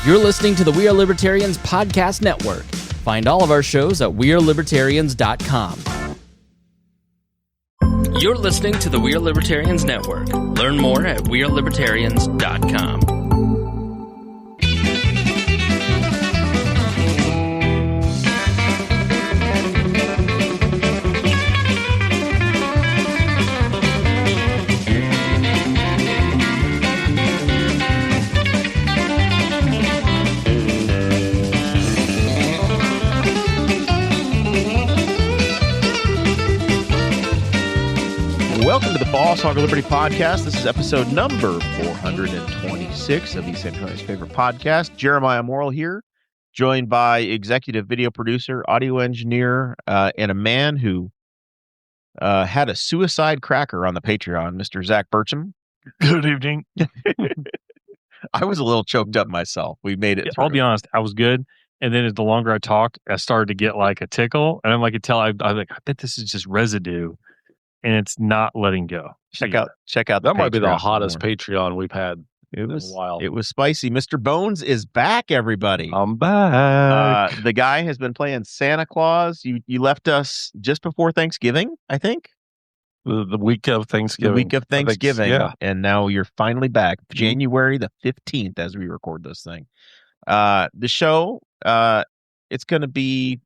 You're listening to the We Are Libertarians Podcast Network. Find all of our shows at wearelibertarians.com. You're listening to the We Are Libertarians Network. Learn more at wearelibertarians.com. Welcome to the Boss Hog of Liberty podcast. This is episode number 426 of East San Antonio's favorite podcast. Jeremiah Morrell here, joined by executive video producer, audio engineer, and a man who had a suicide cracker on the Patreon, Mr. Zach Burcham. Good evening. I was a little choked up myself. We made it. Yeah, I'll be honest, I was good. And then the longer I talked, I started to get like a tickle. And I'm like, I like, I bet this is just residue. And it's not letting go. Check out. That might be the Patreon hottest Patreon we've had in a while. It was spicy. Mr. Bones is back, everybody. I'm back. The guy has been playing Santa Claus. You left us just before Thanksgiving, I think. The week of Thanksgiving. The week of Thanksgiving. Yeah. And now you're finally back. January the 15th as we record this thing. The show, it's going to be...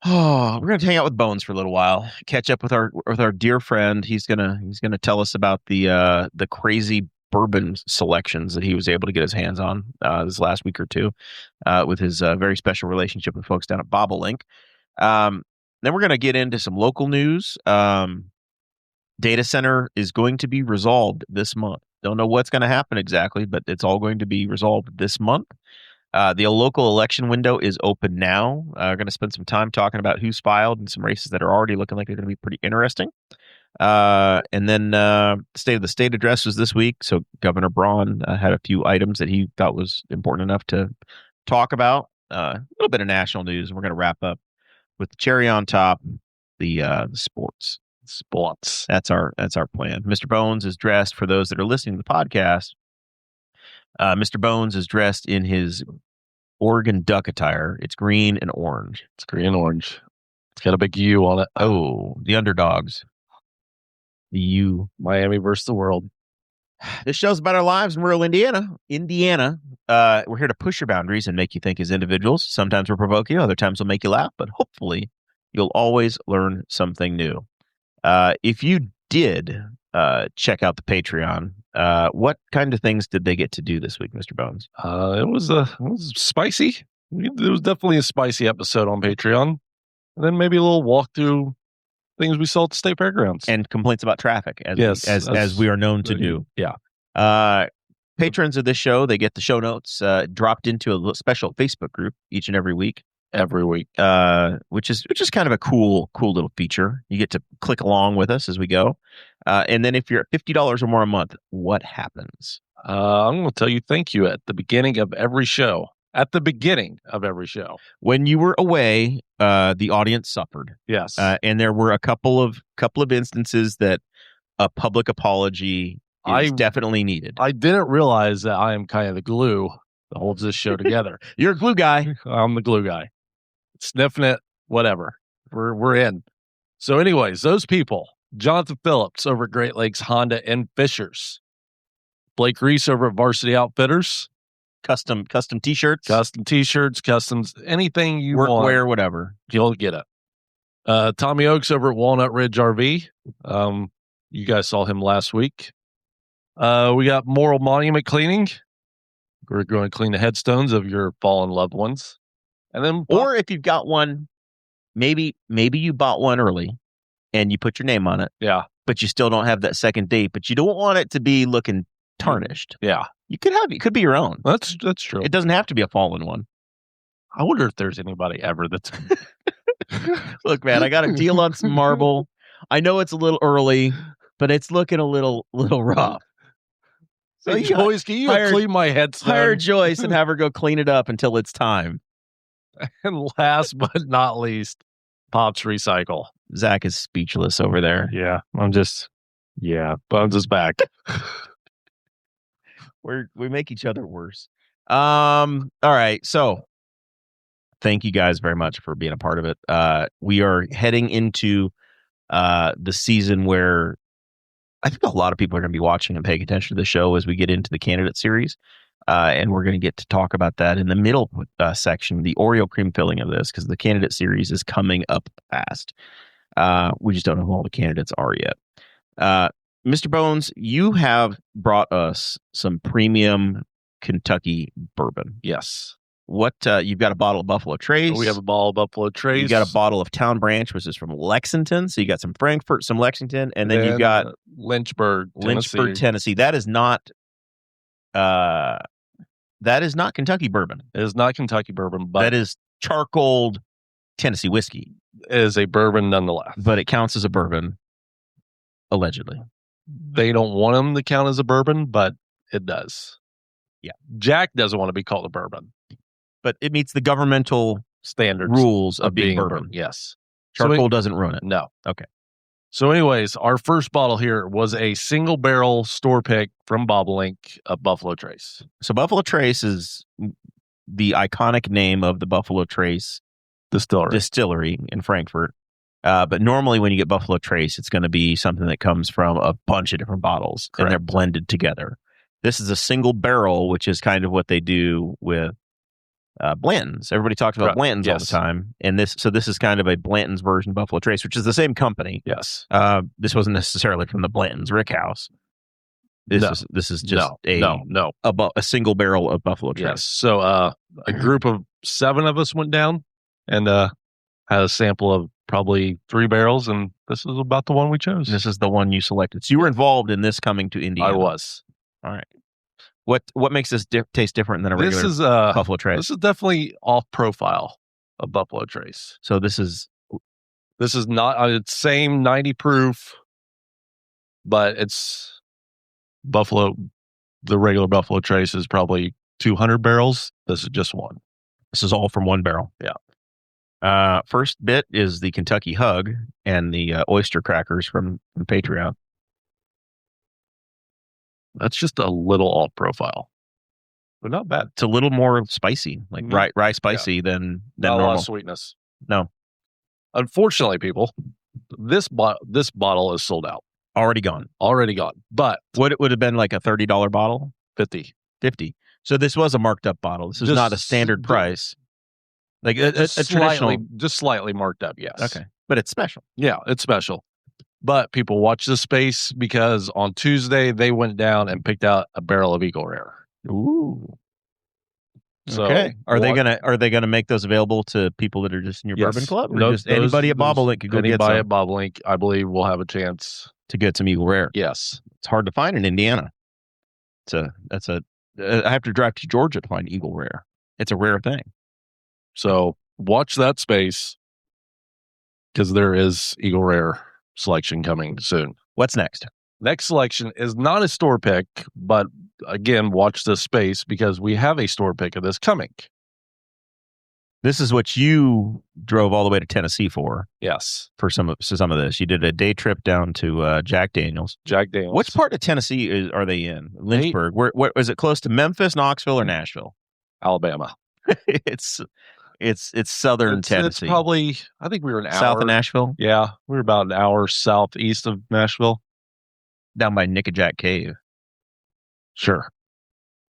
Oh, we're gonna hang out with Bones for a little while. Catch up with our dear friend. He's gonna tell us about the crazy bourbon selections that he was able to get his hands on this last week or two, with his very special relationship with folks down at Bobolink. Then we're gonna get into some local news. Data center is going to be resolved this month. Don't know what's going to happen exactly, but it's all going to be resolved this month. The local election window is open now. We're going to spend some time talking about who's filed and some races that are already looking like they're going to be pretty interesting. And then State of the State address was this week. So Governor Braun had a few items that he thought was important enough to talk about. A little bit of national news. And we're going to wrap up with the cherry on top, the sports. Sports. That's our plan. Mr. Bones is dressed, for those that are listening to the podcast, Mr. Bones is dressed in his Oregon Duck attire. It's green and orange. It's green and orange. It's got a big U on it. Oh, the underdogs. The U. Miami versus the world. This show's about our lives in rural Indiana. We're here to push your boundaries and make you think as individuals. Sometimes we'll provoke you. Other times we'll make you laugh. But hopefully you'll always learn something new. If you did check out the Patreon, what kind of things did they get to do this week, Mr. Bones? It was spicy. It was definitely a spicy episode on Patreon. And then maybe a little walk through things we saw at the state fairgrounds. And complaints about traffic, as we are known to do. Yeah. Patrons of this show, they get the show notes dropped into a special Facebook group each and every week. Which is kind of a cool little feature. You get to click along with us as we go. And then if you're at $50 or more a month, what happens? I'm going to tell you thank you at the beginning of every show. When you were away, the audience suffered. Yes. And there were a couple of instances that a public apology is definitely needed. I didn't realize that I am kind of the glue that holds this show together. You're a glue guy. I'm the glue guy. Sniffing it, whatever. We're in. So anyways, those people, Jonathan Phillips over at Great Lakes Honda and Fishers, Blake Reese over at Varsity Outfitters, custom t-shirts, customs, anything you want, workwear, whatever, you'll get it. Tommy Oaks over at Walnut Ridge RV. You guys saw him last week. We got Morrell Monument Cleaning. We're going to clean the headstones of your fallen loved ones. And then, or if you've got one, maybe you bought one early and you put your name on it. Yeah. But you still don't have that second date, but you don't want it to be looking tarnished. Yeah. It could be your own. That's true. It doesn't have to be a fallen one. I wonder if there's anybody ever that's Look, man, I got a deal on some marble. I know it's a little early, but it's looking a little rough. So Joyce, can you clean my headstone? Hire Joyce and have her go clean it up until it's time. And last but not least, Pops Recycle. Zach is speechless over there. Yeah, Bones is back. We make each other worse. All right. So thank you guys very much for being a part of it. We are heading into the season where I think a lot of people are going to be watching and paying attention to the show as we get into the candidate series. And we're going to get to talk about that in the middle section, the Oreo cream filling of this, because the candidate series is coming up fast. We just don't know who all the candidates are yet. Mr. Bones, you have brought us some premium Kentucky bourbon. Yes. What you've got a bottle of Buffalo Trace. We have a bottle of Buffalo Trace. You got a bottle of Town Branch, which is from Lexington. So you got some Frankfurt, some Lexington, and then you've got Lynchburg, Tennessee. That is not Kentucky bourbon. It is not Kentucky bourbon, but that is charcoaled Tennessee whiskey. It is a bourbon nonetheless. But it counts as a bourbon, allegedly. They don't want them to count as a bourbon, but it does. Yeah. Jack doesn't want to be called a bourbon. But it meets the governmental standards rules of being a bourbon. Yes. Charcoal doesn't ruin it. No. Okay. So anyways, our first bottle here was a single barrel store pick from Bobolink of Buffalo Trace. So Buffalo Trace is the iconic name of the Buffalo Trace distillery in Frankfurt. But normally when you get Buffalo Trace, it's going to be something that comes from a bunch of different bottles. Correct. And they're blended together. This is a single barrel, which is kind of what they do with Blanton's. Everybody talks about Blanton's all the time. And this is kind of a Blanton's version of Buffalo Trace, which is the same company. Yes. This wasn't necessarily from the Blanton's Rick House. This is just a single barrel of Buffalo Trace. Yes. So a group of 7 of us went down and had a sample of probably 3 barrels, and this is about the one we chose. This is the one you selected. So you were involved in this coming to Indiana. I was. All right. What makes this taste different than a regular Buffalo Trace? This is definitely off profile of Buffalo Trace. So this is not it's same 90 proof, but it's Buffalo. The regular Buffalo Trace is probably 200 barrels. This is just one. This is all from one barrel. Yeah. First bit is the Kentucky Hug and the oyster crackers from Patreon. That's just a little off profile, but not bad. It's a little more spicy, like rye spicy than not normal. A lot of sweetness. No. Unfortunately, people, this bottle is sold out. Already gone. But what would have been like a $30 bottle? 50. So this was a marked up bottle. This is not a standard price. Like a traditional, just slightly marked up. Yes. Okay. But it's special. Yeah, it's special. But people watch this space because on Tuesday they went down and picked out a barrel of Eagle Rare. Ooh. So okay. Are they gonna make those available to people that are just in your bourbon club? Or just anybody at Bobolink could go get some? Anybody at Bobolink, I believe, will have a chance to get some Eagle Rare. Yes. It's hard to find in Indiana. I have to drive to Georgia to find Eagle Rare. It's a rare thing. So watch that space because there is Eagle Rare selection coming soon. What's next? Next selection is not a store pick, but again, watch this space because we have a store pick of this coming. This is what you drove all the way to Tennessee for. Yes. For some of this. You did a day trip down to Jack Daniel's. Which part of Tennessee are they in? Lynchburg. Where is it close to Memphis, Knoxville, or Nashville? Alabama. It's southern Tennessee. It's probably, I think we were an hour south of Nashville. Yeah, we were about an hour southeast of Nashville, down by Nickajack Cave. Sure,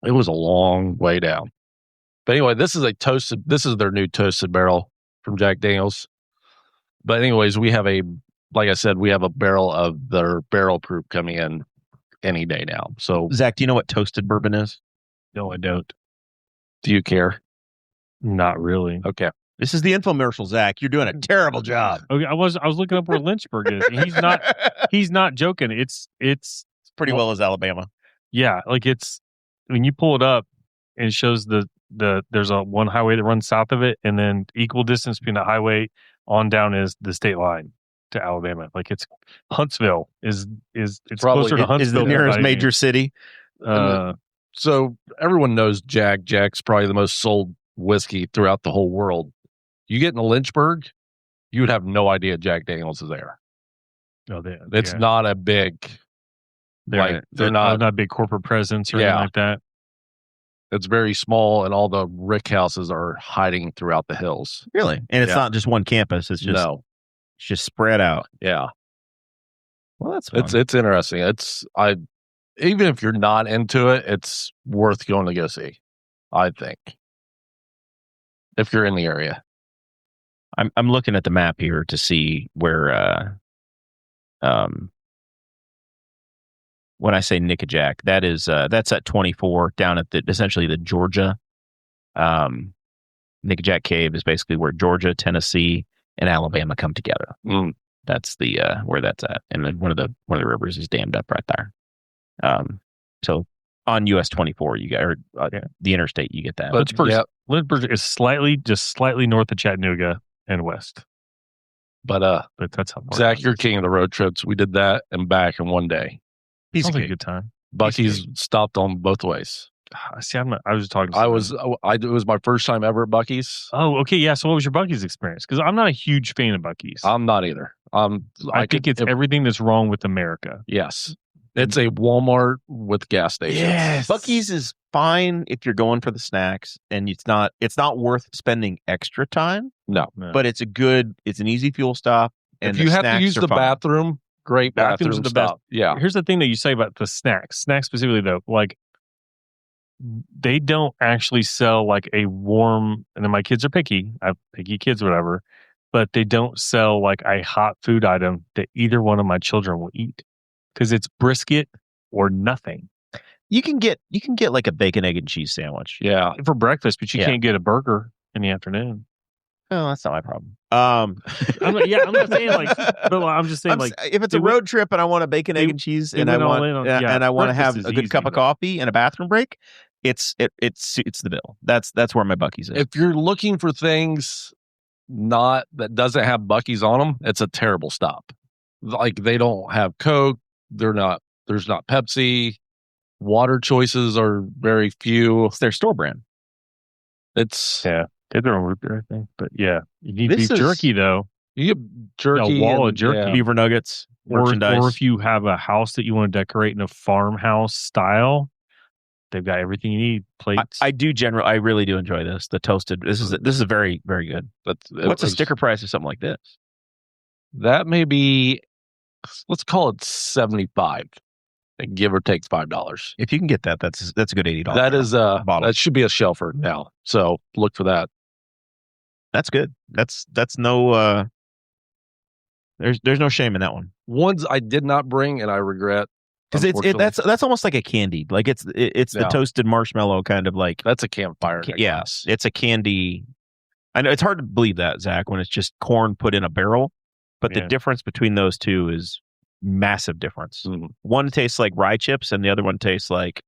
it was a long way down. But anyway, this is their new toasted barrel from Jack Daniel's. But anyways, like I said, we have a barrel of their barrel proof coming in any day now. So Zach, do you know what toasted bourbon is? No, I don't. Do you care? Not really. Okay. This is the infomercial, Zach. You're doing a terrible job. Okay, I was looking up where Lynchburg is. And he's not joking. It's pretty well as Alabama. Yeah, like it's when you pull it up and it shows there's one highway that runs south of it, and then equal distance between the highway on down is the state line to Alabama. Like it's Huntsville is it's probably closer to Huntsville. Is the nearest major city. So everyone knows Jack. Jack's probably the most sold whiskey throughout the whole world. You get into Lynchburg, you would have no idea Jack Daniel's is there. No, it's not a big. They're not a big corporate presence or anything like that. It's very small, and all the rick houses are hiding throughout the hills. Really? And it's Yeah. not just one campus. It's just it's just spread out. Yeah. Well, that's fun. It's interesting. Even if you're not into it, it's worth going to go see, I think. If you're in the area. I'm looking at the map here to see where when I say Nickajack, that's at 24 down at essentially the Georgia. Nickajack Cave is basically where Georgia, Tennessee, and Alabama come together. That's the where that's at, and then one of the rivers is dammed up right there. So on US 24, you got the interstate, you get that. Lynchburg is slightly north of Chattanooga and west. But that's how far. Zach, you're king of the road trips. We did that and back in one day. Sounds like a good time. Bucky's stopped on both ways. See, I was just talking. It was my first time ever at Bucky's. Oh, okay, yeah. So, what was your Bucky's experience? Because I'm not a huge fan of Bucky's. I'm not either. I think it's everything that's wrong with America. Yes, it's a Walmart with gas stations. Yes, Bucky's is fine if you're going for the snacks, and it's not worth spending extra time. No. But it's an easy fuel stop. And if you have to use the bathroom, great bathrooms are the stop. best. Yeah. Here's the thing that you say about the snacks. Snacks specifically, though, like they don't actually sell like a warm. And then my kids are picky. I have picky kids, whatever. But they don't sell like a hot food item that either one of my children will eat because it's brisket or nothing. You can get like a bacon, egg, and cheese sandwich. Yeah, for breakfast, but you can't get a burger in the afternoon. Oh, that's not my problem. I'm not saying like, but I'm just saying like, if it's a road trip and I want a bacon, egg, and cheese, and I want to have a good cup of coffee and a bathroom break, it suits the bill. That's where my Bucky's is. If you're looking for things that doesn't have Bucky's on them, it's a terrible stop. Like they don't have Coke. There's not Pepsi. Water choices are very few. It's their store brand. They have their own root beer, I think. But yeah, you need beef jerky though. You get jerky, a wall of jerky, beaver nuggets, merchandise. Or if you have a house that you want to decorate in a farmhouse style, they've got everything you need. Plates. I really do enjoy this. The toasted. This is a very, very good. What's a sticker price of something like this? That may be, let's call it $75, and give or take $5. If you can get that, that's a good $80. That is bottle. That should be a shelfer now. So look for that. That's good. That's no. There's no shame in that one. Ones I did not bring and I regret. Because that's almost like a candy. Like it's the toasted marshmallow kind of like. That's a campfire. Yes, it's a candy. I know it's hard to believe that, Zach, when it's just corn put in a barrel. But the difference between those two is massive difference. Mm-hmm. One tastes like rye chips, and the other one tastes like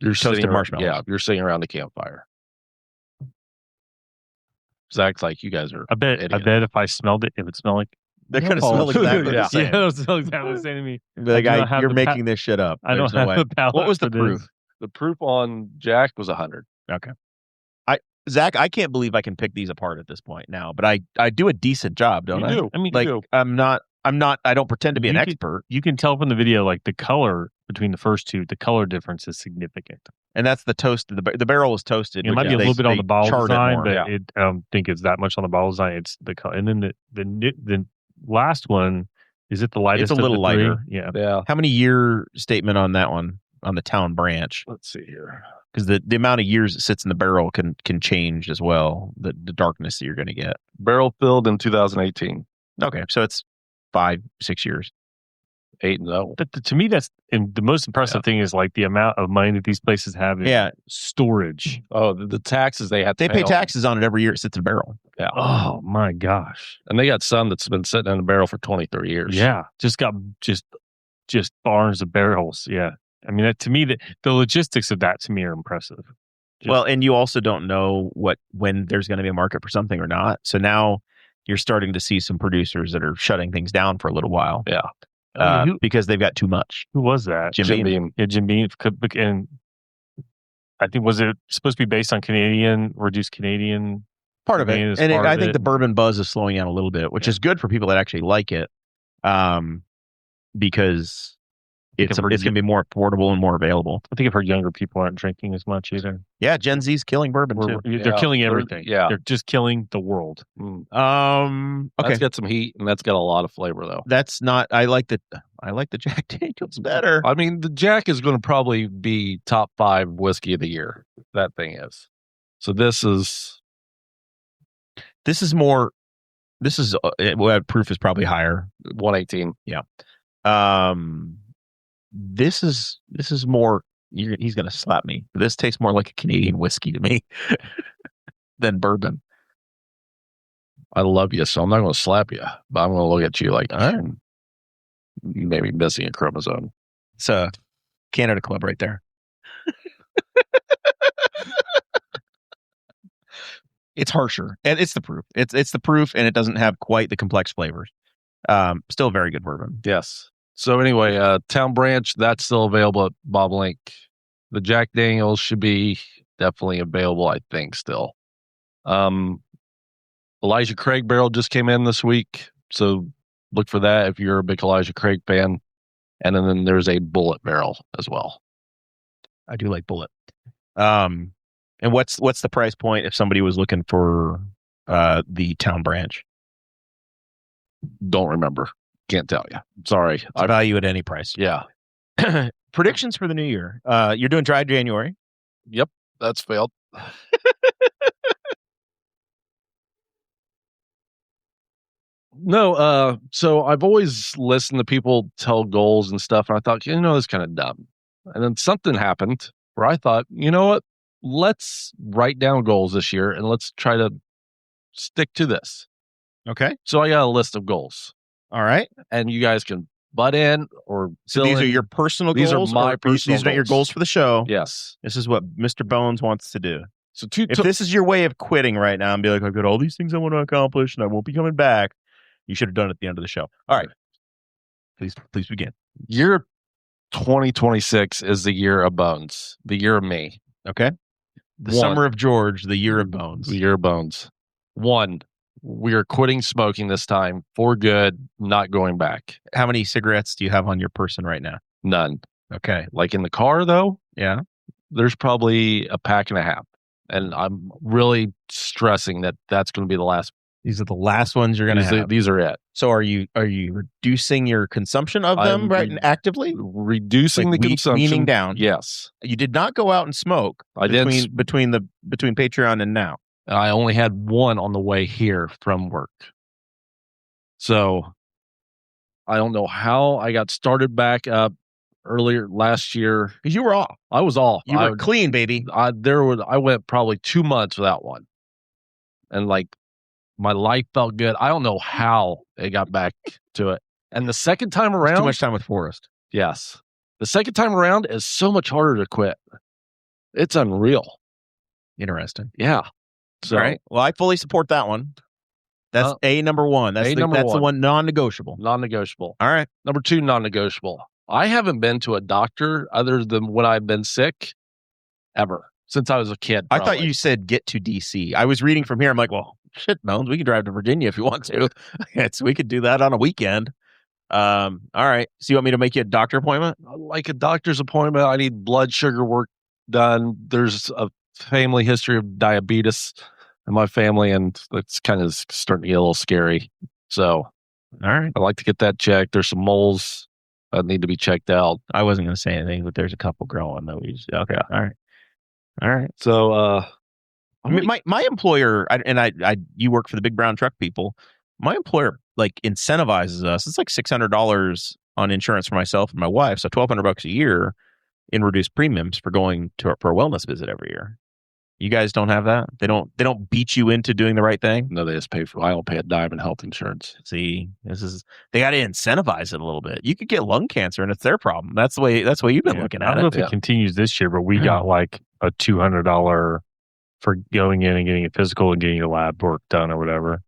toasted marshmallows. Yeah, you're sitting around a campfire. Zach's like, you guys are. I bet if I smelled it, it would smell like. They're going to smell exactly the same. Yeah, it'll smell exactly the same to me. Like, you're making this shit up. I don't have the palate. What was the proof? The proof on Jack was 100. Okay. Zach, I can't believe I can pick these apart at this point now, but I do a decent job, don't I? You do. I mean, like, you do. I'm not. I don't pretend to be an expert. You can tell from the video, like the color between the first two, the color difference is significant. And that's the toast. The barrel is toasted. It might be a little bit on the bottle design, but I don't think it's that much on the bottle design. It's the color. And then the last one, is it the lightest? It's a little lighter. Yeah. How many year statement on that one on the town branch? Let's see here. Because the amount of years it sits in the barrel can change as well. The darkness that you're going to get. Barrel filled in 2018. Okay, so it's 5-6 years. 8-0. But to me, that's the most impressive thing is like the amount of money that these places have in storage. Oh, the taxes they have. They pay taxes on it every year. It sits in a barrel. Yeah. Oh my gosh. And they got some that's been sitting in a barrel for 20, 30 years. Yeah. Just got just barns of barrels. Yeah. I mean, to me, the logistics of that to me are impressive. And you also don't know when there's going to be a market for something or not. So now you're starting to see some producers that are shutting things down for a little while. Yeah. Because they've got too much. Who was that? Jim Beam. Yeah, Jim Beam. And I think, was it supposed to be based on reduced Canadian? Part of it. And I think the bourbon buzz is slowing down a little bit, which is good for people that actually like it. Because it's going to be more affordable and more available. I think I've heard younger people aren't drinking as much either. Yeah, Gen Z's killing bourbon too. They're killing everything. Yeah. They're just killing the world. Okay, That's got some heat and that's got a lot of flavor though. that's not. I like the Jack Daniels better. I mean, the Jack is going to probably be top 5 whiskey of the year. That thing is. So this is more. This is proof is probably higher. 118. Yeah. This is more. He's gonna slap me. This tastes more like a Canadian whiskey to me than bourbon. I love you, so I'm not going to slap you, but I'm going to look at you like you may be missing a chromosome. It's a Canada Club right there. It's harsher, and it's the proof. It's the proof, and it doesn't have quite the complex flavors. Still very good bourbon. Yes. So anyway, Town Branch, that's still available at Bob Link. The Jack Daniels should be definitely available, I think, still. Elijah Craig barrel just came in this week, so look for that if you're a big Elijah Craig fan. And then there's a Bullet barrel as well. I do like Bullet. And what's the price point if somebody was looking for the Town Branch? Don't remember. Can't tell you. Sorry. I value at any price. Yeah. Predictions for the new year. You're doing dry January. Yep. That's failed. No, so I've always listened to people tell goals and stuff, and I thought, that's kind of dumb. And then something happened where I thought, you know what? Let's write down goals this year and let's try to stick to this. Okay. So I got a list of goals. All right. And you guys can butt in or so these are your personal these goals. These are my personal These are not your goals for the show. Yes. This is what Mr. Bones wants to do. So if this is your way of quitting right now and be like, I've got all these things I want to accomplish and I won't be coming back, you should have done it at the end of the show. All right. Please begin. Year 2026 is the year of Bones, the year of me. Okay. The summer of George, the year of Bones. The year of Bones. 1, we are quitting smoking this time for good, not going back. How many cigarettes do you have on your person right now? None. Okay. Like in the car, though? Yeah. There's probably a pack and a half. And I'm really stressing that that's going to be the last. These are the last ones you're going to have. These are it. So are you reducing your consumption of them actively? Reducing the consumption. Weaning down. Yes. You did not go out and smoke between Patreon and now. I only had one on the way here from work. So I don't know how I got started back up earlier last year. Because you were off. I was off. You were clean, baby. I went probably 2 months without one. And my life felt good. I don't know how it got back to it. And the second time around, too much time with Forrest. Yes. The second time around is so much harder to quit. It's unreal. Interesting. Yeah. So, all right. Well, I fully support that one. That's number one. That's the one non-negotiable. Non-negotiable. All right. Number 2, non-negotiable. I haven't been to a doctor other than when I've been sick ever since I was a kid. Probably. I thought you said get to DC. I was reading from here. I'm like, well, shit, Bones, we can drive to Virginia if you want to. We could do that on a weekend. All right. So you want me to make you a doctor appointment? Like a doctor's appointment. I need blood sugar work done. There's a family history of diabetes in my family, and it's kind of starting to get a little scary. So, all right. I'd like to get that checked. There's some moles that need to be checked out. I wasn't going to say anything, but there's a couple growing that we okay. All right. So, I mean, my employer, you work for the big brown truck people. My employer incentivizes us. It's like $600 on insurance for myself and my wife, so $1,200 a year in reduced premiums for going for a wellness visit every year. You guys don't have that? They don't beat you into doing the right thing? No, they just pay for. I don't pay a dime in health insurance. See, they got to incentivize it a little bit. You could get lung cancer, and it's their problem. That's the way you've been looking at it. I don't know if it continues this year, but we got a $200 for going in and getting a physical and getting your lab work done or whatever.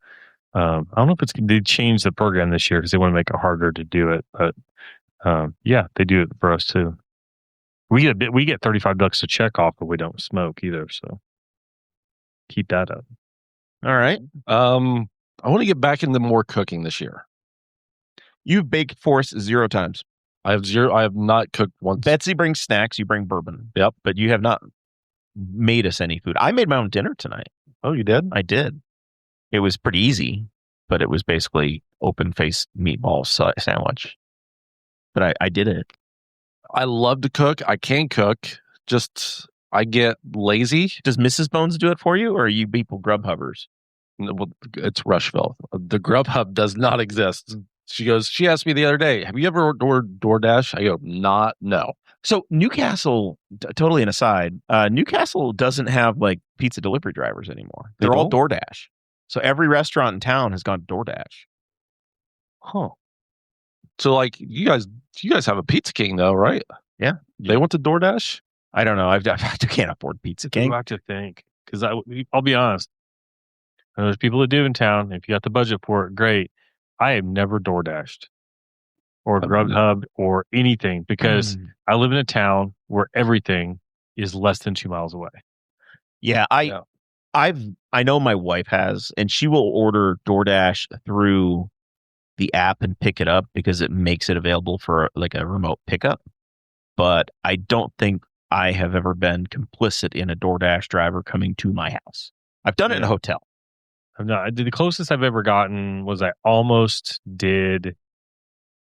I don't know if they changed the program this year because they want to make it harder to do it, but yeah, they do it for us too. We get $35 to check off, but we don't smoke either, so keep that up. All right. I want to get back into more cooking this year. You've baked Forrest 0 times. I have zero. I have not cooked once. Betsy brings snacks. You bring bourbon. Yep. But you have not made us any food. I made my own dinner tonight. Oh, you did? I did. It was pretty easy, but it was basically open-faced meatball sandwich. But I did it. I love to cook. I can cook. Just I get lazy. Does Mrs. Bones do it for you, or are you people Grubhubbers? Well, it's Rushville. The Grubhub does not exist. She asked me the other day, have you ever ordered DoorDash? I go, no. So Newcastle, totally an aside, Newcastle doesn't have like pizza delivery drivers anymore. They're all DoorDash. So every restaurant in town has gone DoorDash. Huh. So like you guys have a Pizza King though, right? Yeah. They went to DoorDash? I don't know. I can't afford Pizza King. You have to think, because I'll be honest. There's people that do in town. If you got the budget for it, great. I have never DoorDashed or Grubhub or anything because I live in a town where everything is less than 2 miles away. Yeah, I know my wife has, and she will order DoorDash through the app and pick it up because it makes it available for like a remote pickup. But I don't think I have ever been complicit in a DoorDash driver coming to my house. I've done it in a hotel. No, the closest I've ever gotten was I almost did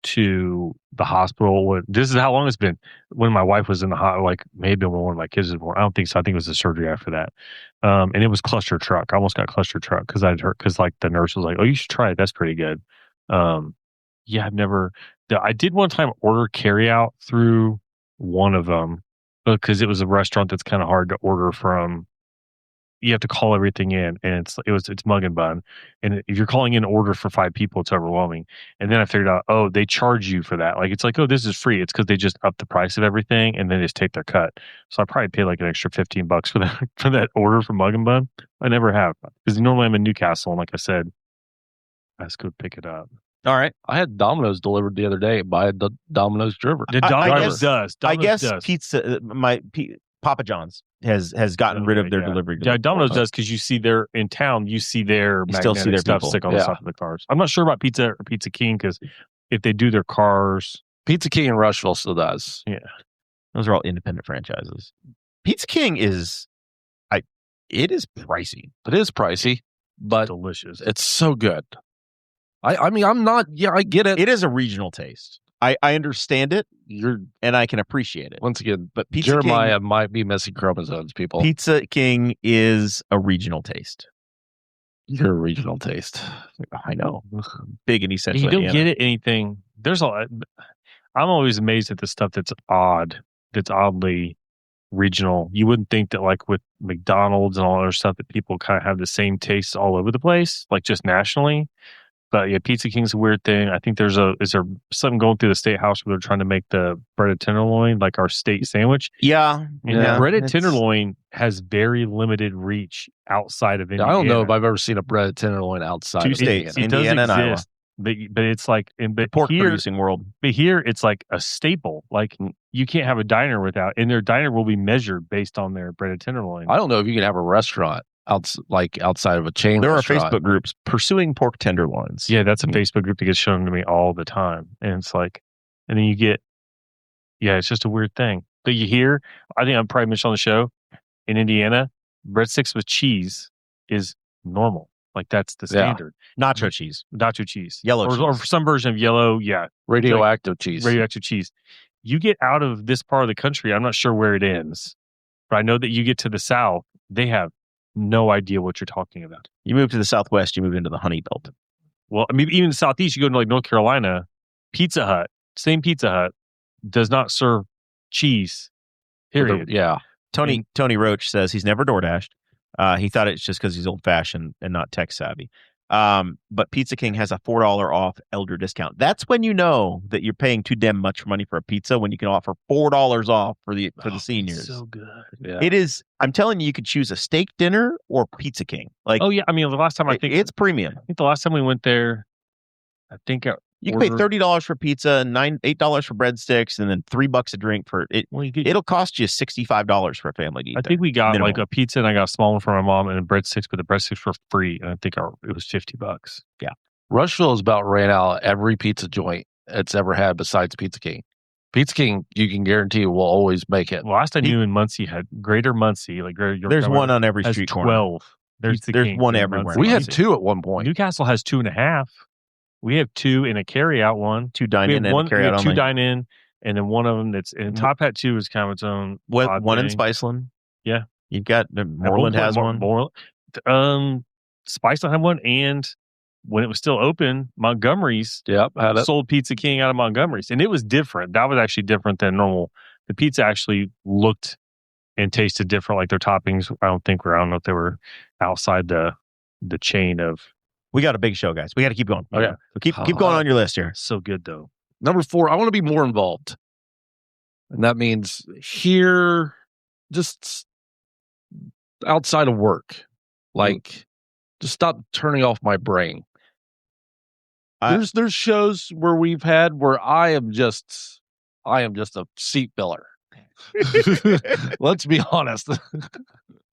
to the hospital. This is how long it's been. When my wife was in the hospital, like maybe when one of my kids was born. I don't think so. I think it was the surgery after that. And it was cluster truck. I almost got cluster truck because I'd heard, because like the nurse was like, "Oh, you should try it. That's pretty good." Yeah, I've never. I did one time order carry out through one of them because it was a restaurant that's kind of hard to order from. You have to call everything in, and it's mug and bun. And if you're calling in an order for 5 people, it's overwhelming. And then I figured out, oh, they charge you for that. Like it's like, oh, this is free. It's because they just up the price of everything and then just take their cut. So I probably pay like an extra $15 for that order for mug and bun. I never have because normally I'm in Newcastle, and like I said, I just go pick it up. All right. I had Domino's delivered the other day by a Domino's driver. The Domino's does. I guess pizza. Papa John's has gotten rid of their delivery. Yeah, Domino's does because you see their in town. You see their still see their stuff people. stick on the side of the cars. I'm not sure about Pizza or Pizza King because if they do their cars, Pizza King in Rushville still does. Yeah, those are all independent franchises. Pizza King is, it is pricey. It is pricey, but delicious. It's so good. I mean, I'm not. Yeah, I get it. It is a regional taste. I understand it. And I can appreciate it. Once again, but Pizza Jeremiah King, might be missing chromosomes, people. Pizza King is a regional taste. You're a regional taste. I know. Big and essential. You don't get it anything. There's a lot. I'm always amazed at the stuff that's oddly regional. You wouldn't think that like with McDonald's and all other stuff that people kind of have the same tastes all over the place, like just nationally. But yeah, Pizza King's a weird thing. I think is there something going through the state house where they're trying to make the breaded tenderloin like our state sandwich? Yeah. Breaded tenderloin has very limited reach outside of Indiana. I don't know if I've ever seen a breaded tenderloin outside of states, Indiana and Iowa. But it's like the pork producing world. But here it's like a staple. Like you can't have a diner without, and their diner will be measured based on their breaded tenderloin. I don't know if you can have a restaurant outside of a chain. There restaurant. are Facebook groups pursuing pork tenderloins. Yeah, that's a Facebook group that gets shown to me all the time, and it's like, and then you get, it's just a weird thing. But you hear, I think I'm probably mentioned on the show, in Indiana, breadsticks with cheese is normal. Like that's the standard. Nacho cheese, yellow cheese. Or some version of yellow. Yeah, radioactive cheese. You get out of this part of the country, I'm not sure where it ends, but I know that you get to the South, they have no idea what you're talking about. You move to the Southwest, you move into the honey belt. Well, I mean, even the Southeast, you go to like North Carolina, Pizza Hut, same Pizza Hut, does not serve cheese. Period. Tony Roach says he's never DoorDashed. He thought it's just because he's old fashioned and not tech savvy. But Pizza King has a $4 off elder discount. That's when you know that you're paying too damn much money for a pizza when you can offer $4 off for the seniors. So good. Yeah. It is. I'm telling you, you could choose a steak dinner or Pizza King. Like, oh yeah, I mean, the last time it's premium. I think the last time we went there, you can pay $30 for pizza, $8 for breadsticks, and then $3 a drink for it. Well, it'll cost you $65 for a family to eat. I think we got like a pizza, and I got a small one for my mom, and breadsticks, but the breadsticks were free, and I think it was $50. Yeah, Rushville has about ran out every pizza joint it's ever had besides Pizza King. Pizza King, you can guarantee will always make it. Last I knew in Muncie had Greater Muncie, like Greater York. There's one on every has street 12. corner. There's one everywhere. We had 2 at one point. Newcastle has 2.5. We have 2 in a carry-out one. 2 dine-in and a carry-out only. 2 dine-in, and then one of them that's in Top Hat 2 is kind of its own. One in thing. Spiceland. Yeah, you've got Moreland has one. Spiceland had one, and when it was still open, Montgomery's had it. sold Pizza King out of Montgomery's, and it was different. That was actually different than normal. The pizza actually looked and tasted different, like their toppings. I don't know if they were outside the chain of. We got a big show, guys. We got to keep going. Okay, so keep going on your list here. So good though. Number 4, I want to be more involved, and that means here, just outside of work, like just stop turning off my brain. There's shows where we've had where I am just a seat filler. Let's be honest.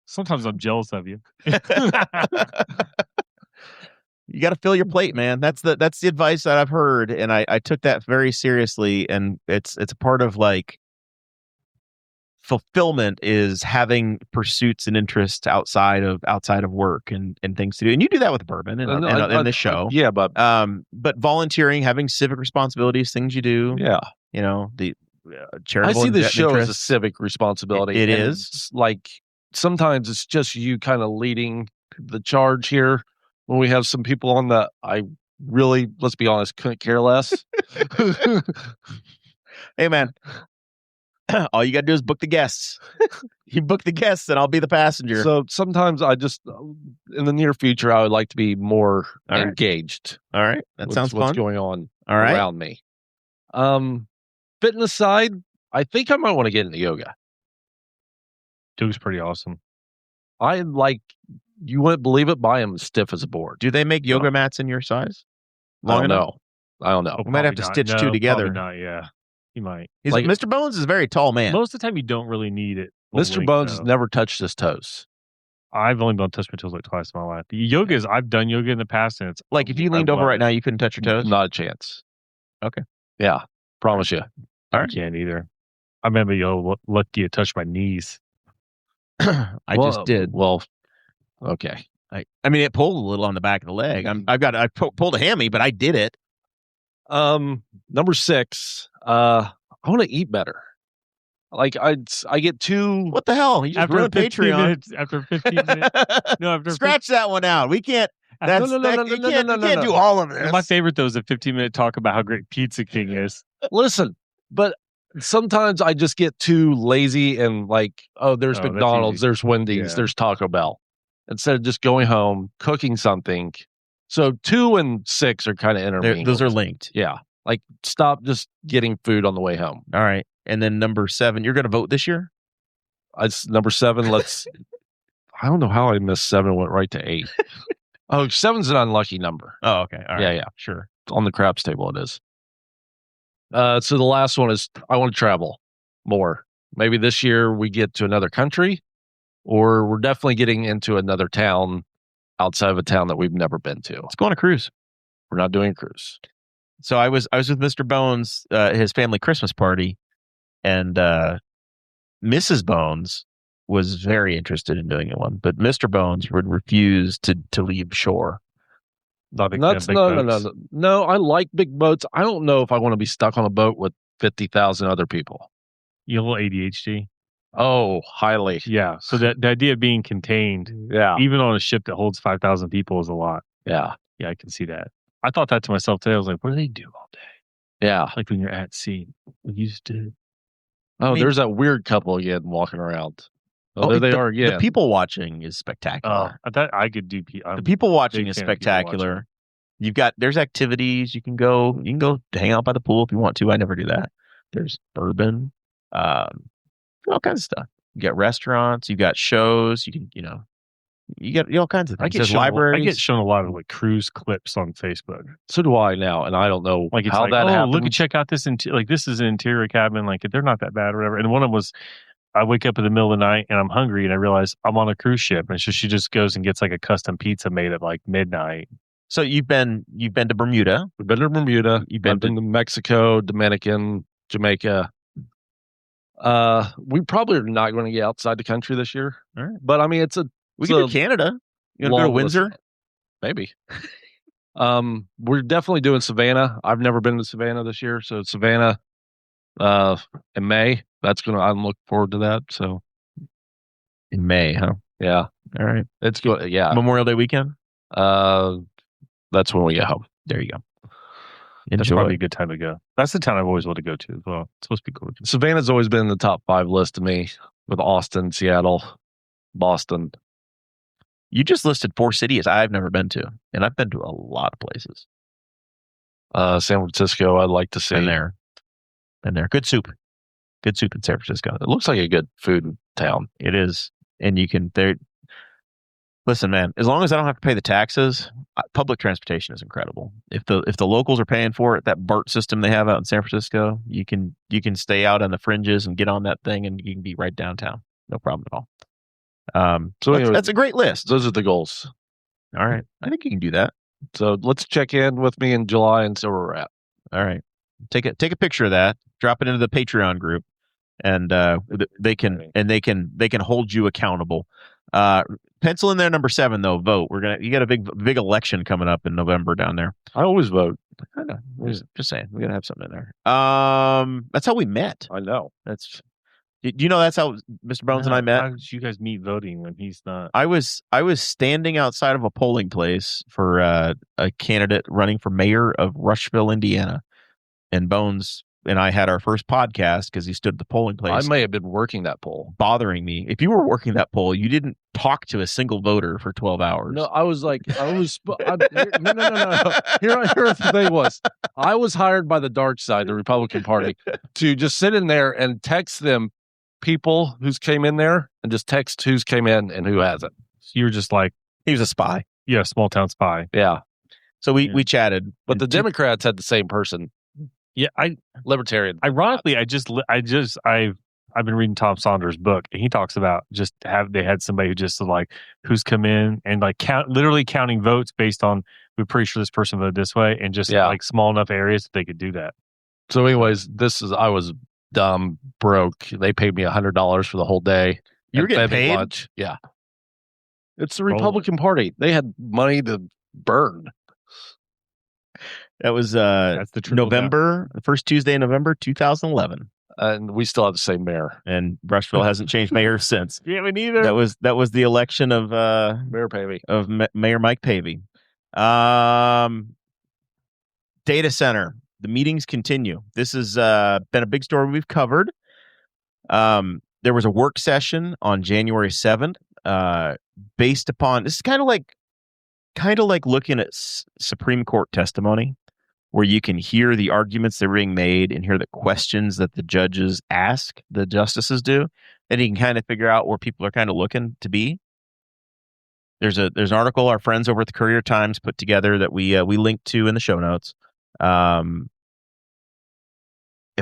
Sometimes I'm jealous of you. You got to fill your plate, man. That's the advice that I've heard, and I took that very seriously. And it's a part of like fulfillment is having pursuits and interests outside of work and things to do. And you do that with bourbon and this show. Yeah, but volunteering, having civic responsibilities, things you do. Yeah, the charitable. I see this show interests. as a civic responsibility. It and is it's like sometimes it's just you kind of leading the charge here. When we have some people on that I really, let's be honest, couldn't care less. Hey, man. All you got to do is book the guests. You book the guests and I'll be the passenger. So sometimes I just, in the near future, I would like to be more engaged. All right. That sounds fun. What's going on around me. Fitness side, I think I might want to get into yoga. Yoga's pretty awesome. You wouldn't believe it, but I am stiff as a board. Do they make yoga mats in your size? I don't know. We might have to stitch 2 together. Not, yeah. You might. Mr. Bones is a very tall man. Most of the time, you don't really need it. Mr. Bones has never touched his toes. I've only been touched my toes like twice in my life. I've done yoga in the past, and it's like if you leaned over right now, you couldn't touch your toes. Not a chance. Okay. Yeah, promise you. All right. I can't either. I remember lucky to touch my knees. I just did. Well, okay. I mean, it pulled a little on the back of the leg. I pulled a hammy, but I did it. Number 6. I want to eat better. Like I get too. What the hell? You just ruined Patreon. After 15 minutes. No, after scratch that one out. We can't. You can't do all of this. My favorite though is a 15-minute talk about how great Pizza King is. Listen, but sometimes I just get too lazy and like, there's McDonald's, there's Wendy's, there's Taco Bell. Instead of just going home, cooking something. So 2 and 6 are kind of intermingled. Those are linked. Yeah. Like stop just getting food on the way home. All right. And then number 7, you're going to vote this year? Number 7, I don't know how I missed 7 and went right to 8. 7's an unlucky number. Oh, okay. All right. Yeah. Sure. On the craps table it is. So the last one is I want to travel more. Maybe this year we get to another country, or we're definitely getting into another town outside of a town that we've never been to. Let's go on a cruise. We're not doing a cruise. So I was with Mr. Bones, his family Christmas party, and Mrs. Bones was very interested in doing one, but Mr. Bones would refuse to leave shore. No. I like big boats. I don't know if I want to be stuck on a boat with 50,000 other people. You have a little ADHD? Oh, highly. Yeah. So the idea of being contained, even on a ship that holds 5,000 people is a lot. Yeah. Yeah, I can see that. I thought that to myself today. I was like, what do they do all day? Yeah. Like when you're at sea. We used to. There's that weird couple again walking around. There they are again. The people watching is spectacular. I thought I could do. The people watching is spectacular. There's activities you can go. You can go hang out by the pool if you want to. I never do that. There's bourbon, all kinds of stuff. You got restaurants. You got shows. You can, you got all kinds of things. There's libraries. I get shown a lot of like cruise clips on Facebook. So do I now, and I don't know how that happened. Look, check out this. This is an interior cabin. Like they're not that bad or whatever. And one of them was. I wake up in the middle of the night and I'm hungry and I realize I'm on a cruise ship, and so she just goes and gets like a custom pizza made at like midnight. So you've been to Bermuda. We've been to Bermuda. I've been to Mexico, Dominican, Jamaica. We probably are not going to get outside the country this year. All right. But I mean, We can do Canada. You want to go to Windsor? Maybe. We're definitely doing Savannah. I've never been to Savannah this year, so Savannah in May. I'm looking forward to that. So In May, huh? yeah. All right. It's good. Yeah. Memorial Day weekend? That's when we get home. There you go. That's Enjoy. probably a good time to go. That's the town I've always wanted to go to as well. It's supposed to be cool. Savannah's always been in the top 5 list to me, with Austin, Seattle, Boston. You just listed 4 cities I've never been to, and I've been to a lot of places. San Francisco, I'd like to see. Been there. Good soup. Good soup in San Francisco. It looks like a good food town. It is. And you can listen, man, as long as I don't have to pay the taxes, public transportation is incredible. If the locals are paying for it, that BART system they have out in San Francisco, you can stay out on the fringes and get on that thing, and you can be right downtown. No problem at all. So anyway, that's a great list. Those are the goals. All right. I think you can do that. So let's check in with me in July and see where we're at. All right. Take a picture of that, drop it into the Patreon group, and they can hold you accountable. Pencil in there number 7 though. Vote. You got a big election coming up in November down there. I always vote. I know. Just saying, we gotta have something in there. That's how we met. I know. Do you know that's how Mr. Bones and I met? How did you guys meet voting when he's not? I was standing outside of a polling place for a candidate running for mayor of Rushville, Indiana, and Bones and I had our first podcast because he stood at the polling place. I may have been working that poll, bothering me. If you were working that poll, you didn't talk to a single voter for 12 hours. No, no. Here's the thing was, I was hired by the dark side, the Republican Party, to just sit in there and text them people who's came in there and just text who's came in and who hasn't. So you're just like, he was a spy. Yeah, small town spy. Yeah. So we chatted, but the Democrats had the same person. Yeah, Libertarian. Ironically, I've been reading Tom Saunders' book, and he talks about they had somebody who just like who's come in and like literally counting votes based on, we're pretty sure this person voted this way, and just like small enough areas that they could do that. So, anyways, I was dumb, broke. They paid me $100 for the whole day. You were getting paid? Lunch. Yeah. It's the Republican Party. They had money to burn. That was the first Tuesday in November 2011, and we still have the same mayor. And Rushville hasn't changed mayor since. Yeah, me neither. That was the election of Mayor Pavey, of Mayor Mike Pavey. Data center. The meetings continue. This has been a big story we've covered. There was a work session on January 7th, based upon, this is kind of like looking at Supreme Court testimony, where you can hear the arguments that are being made and hear the questions that the judges ask, the justices do, and you can kind of figure out where people are kind of looking to be. There's an article our friends over at the Courier-Times put together that we linked to in the show notes. If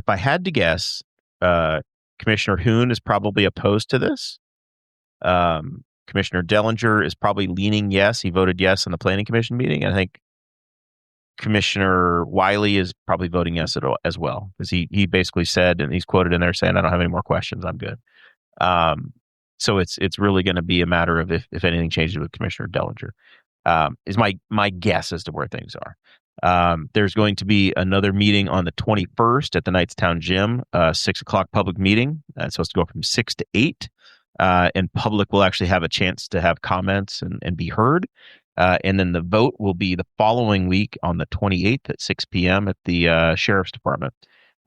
I had to guess, Commissioner Hoon is probably opposed to this. Commissioner Dellinger is probably leaning yes. He voted yes in the Planning Commission meeting. I think Commissioner Wiley is probably voting yes as well, because he basically said, and he's quoted in there saying, "I don't have any more questions. I'm good." So it's really going to be a matter of if anything changes with Commissioner Dellinger. Is my guess as to where things are. There's going to be another meeting on the 21st at the Knightstown Gym, 6 o'clock public meeting. It's supposed to go from 6 to 8. And public will actually have a chance to have comments and be heard. And then the vote will be the following week on the 28th at 6 p.m. at the Sheriff's Department.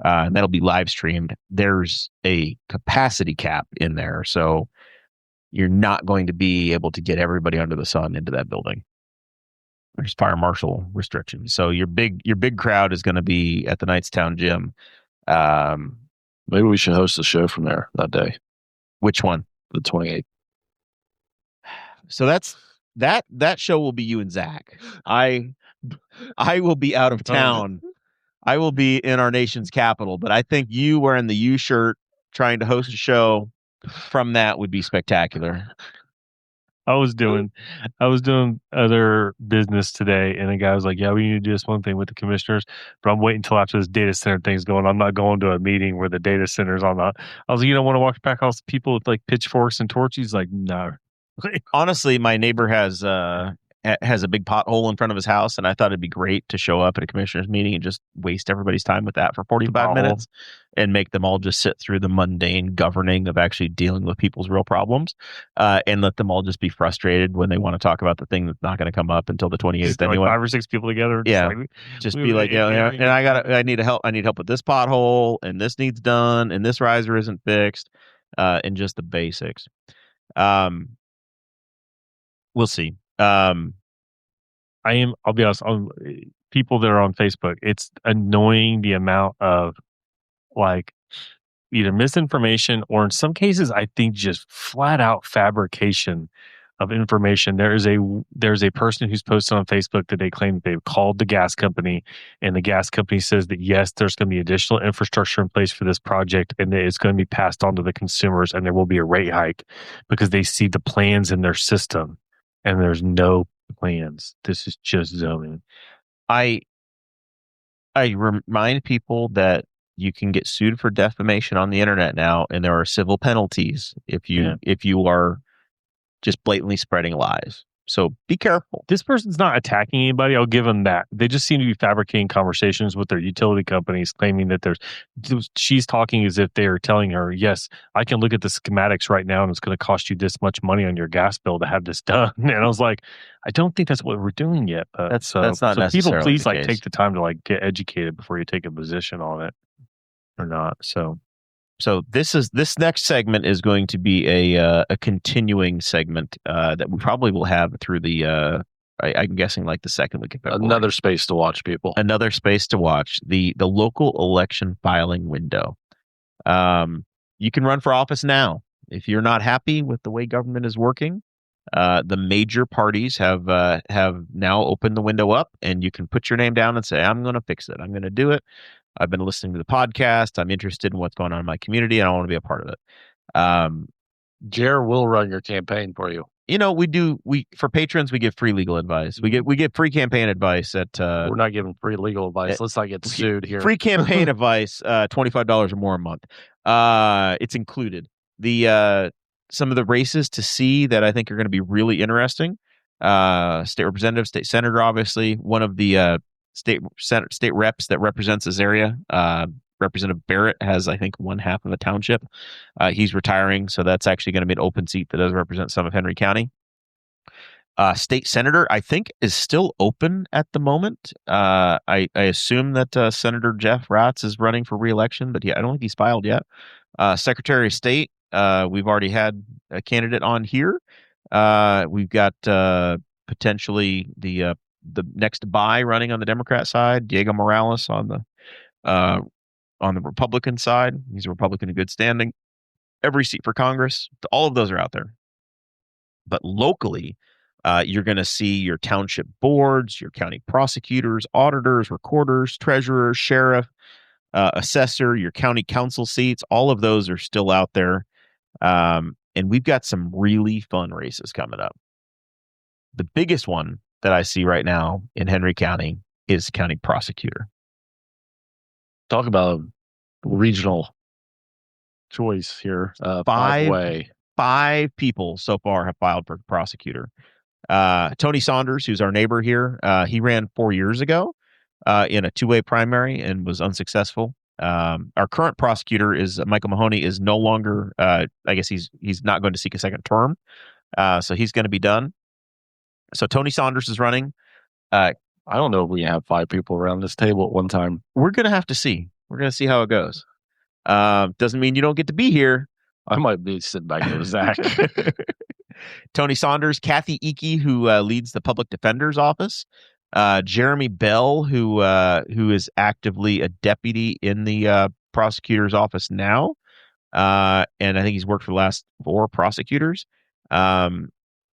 And that'll be live streamed. There's a capacity cap in there, so you're not going to be able to get everybody under the sun into that building. There's fire marshal restrictions. So your big crowd is going to be at the Knightstown Gym. Maybe we should host a show from there that day. Which one? The 28th. So that show will be you and Zach. I will be out of town. I will be in our nation's capital, but I think you wearing the U shirt trying to host a show from that would be spectacular. I was doing other business today, and the guy was like, "Yeah, we need to do this one thing with the commissioners, but I'm waiting until after this data center thing's going. I'm not going to a meeting where the data center's on the." I was like, "You don't want to walk back all the people with like pitchforks and torches?" He's like, "No." Honestly, my neighbor has a big pothole in front of his house, and I thought it'd be great to show up at a commissioners meeting and just waste everybody's time with that for 45 minutes and make them all just sit through the mundane governing of actually dealing with people's real problems, and let them all just be frustrated when they want to talk about the thing that's not going to come up until the 28th anyway. Like 5 or 6 people together. Yeah, just be like, and I need help with this pothole, and this needs done, and this riser isn't fixed, and just the basics. We'll see. I'll be honest, on people that are on Facebook, it's annoying the amount of like either misinformation or in some cases, I think just flat out fabrication of information. There's a person who's posted on Facebook that they claim they've called the gas company, and the gas company says that yes, there's going to be additional infrastructure in place for this project, and it's going to be passed on to the consumers, and there will be a rate hike because they see the plans in their system, and there's no plans. This is just zoning. I remind people that you can get sued for defamation on the internet now, and there are civil penalties if you are just blatantly spreading lies. So be careful. This person's not attacking anybody. I'll give them that. They just seem to be fabricating conversations with their utility companies, claiming that she's talking as if they are telling her, yes, I can look at the schematics right now and it's going to cost you this much money on your gas bill to have this done. And I was like, I don't think that's what we're doing yet. But that's not necessarily people, please the case. take the time to get educated before you take a position on it or not. So this next segment is going to be a continuing segment that we probably will have through the I'm guessing like the second week of February. Another space to watch, people. Another space to watch, the local election filing window. You can run for office now if you're not happy with the way government is working. The major parties have now opened the window up, and you can put your name down and say, "I'm going to fix it. I'm going to do it. I've been listening to the podcast. I'm interested in what's going on in my community, and I want to be a part of it." Jer will run your campaign for you. We for patrons, we give free legal advice. We get free campaign advice at we're not giving free legal advice. Let's not get sued here. Free campaign advice, $25 or more a month. It's included. Some of the races to see that I think are going to be really interesting. State representative, state senator, obviously. One of the state reps that represents this area, Representative Barrett, has I think 1/2 of a township. He's retiring, so that's actually going to be an open seat that does represent some of Henry County. State senator, I think, is still open at the moment. I assume that Senator Jeff Ratz is running for re-election, but I don't think he's filed yet. Secretary of State, we've already had a candidate on here. We've got potentially the next buy running on the Democrat side, Diego Morales on the Republican side. He's a Republican in good standing. Every seat for Congress, all of those are out there. But locally, you're going to see your township boards, your county prosecutors, auditors, recorders, treasurer, sheriff, assessor, your county council seats. All of those are still out there. And we've got some really fun races coming up. The biggest one that I see right now in Henry County is county prosecutor. Talk about a regional choice here. Five people so far have filed for prosecutor. Tony Saunders, who's our neighbor here, he ran 4 years ago in a two-way primary and was unsuccessful. Our current prosecutor is Michael Mahoney, is no longer. I guess he's not going to seek a second term, so he's going to be done. So Tony Saunders is running. I don't know if we have 5 people around this table at one time. We're going to have to see. We're going to see how it goes. Doesn't mean you don't get to be here. I might be sitting back here with Zach. Tony Saunders, Kathy Eakey, who leads the public defender's office, Jeremy Bell, who is actively a deputy in the prosecutor's office now, and I think he's worked for the last 4 prosecutors.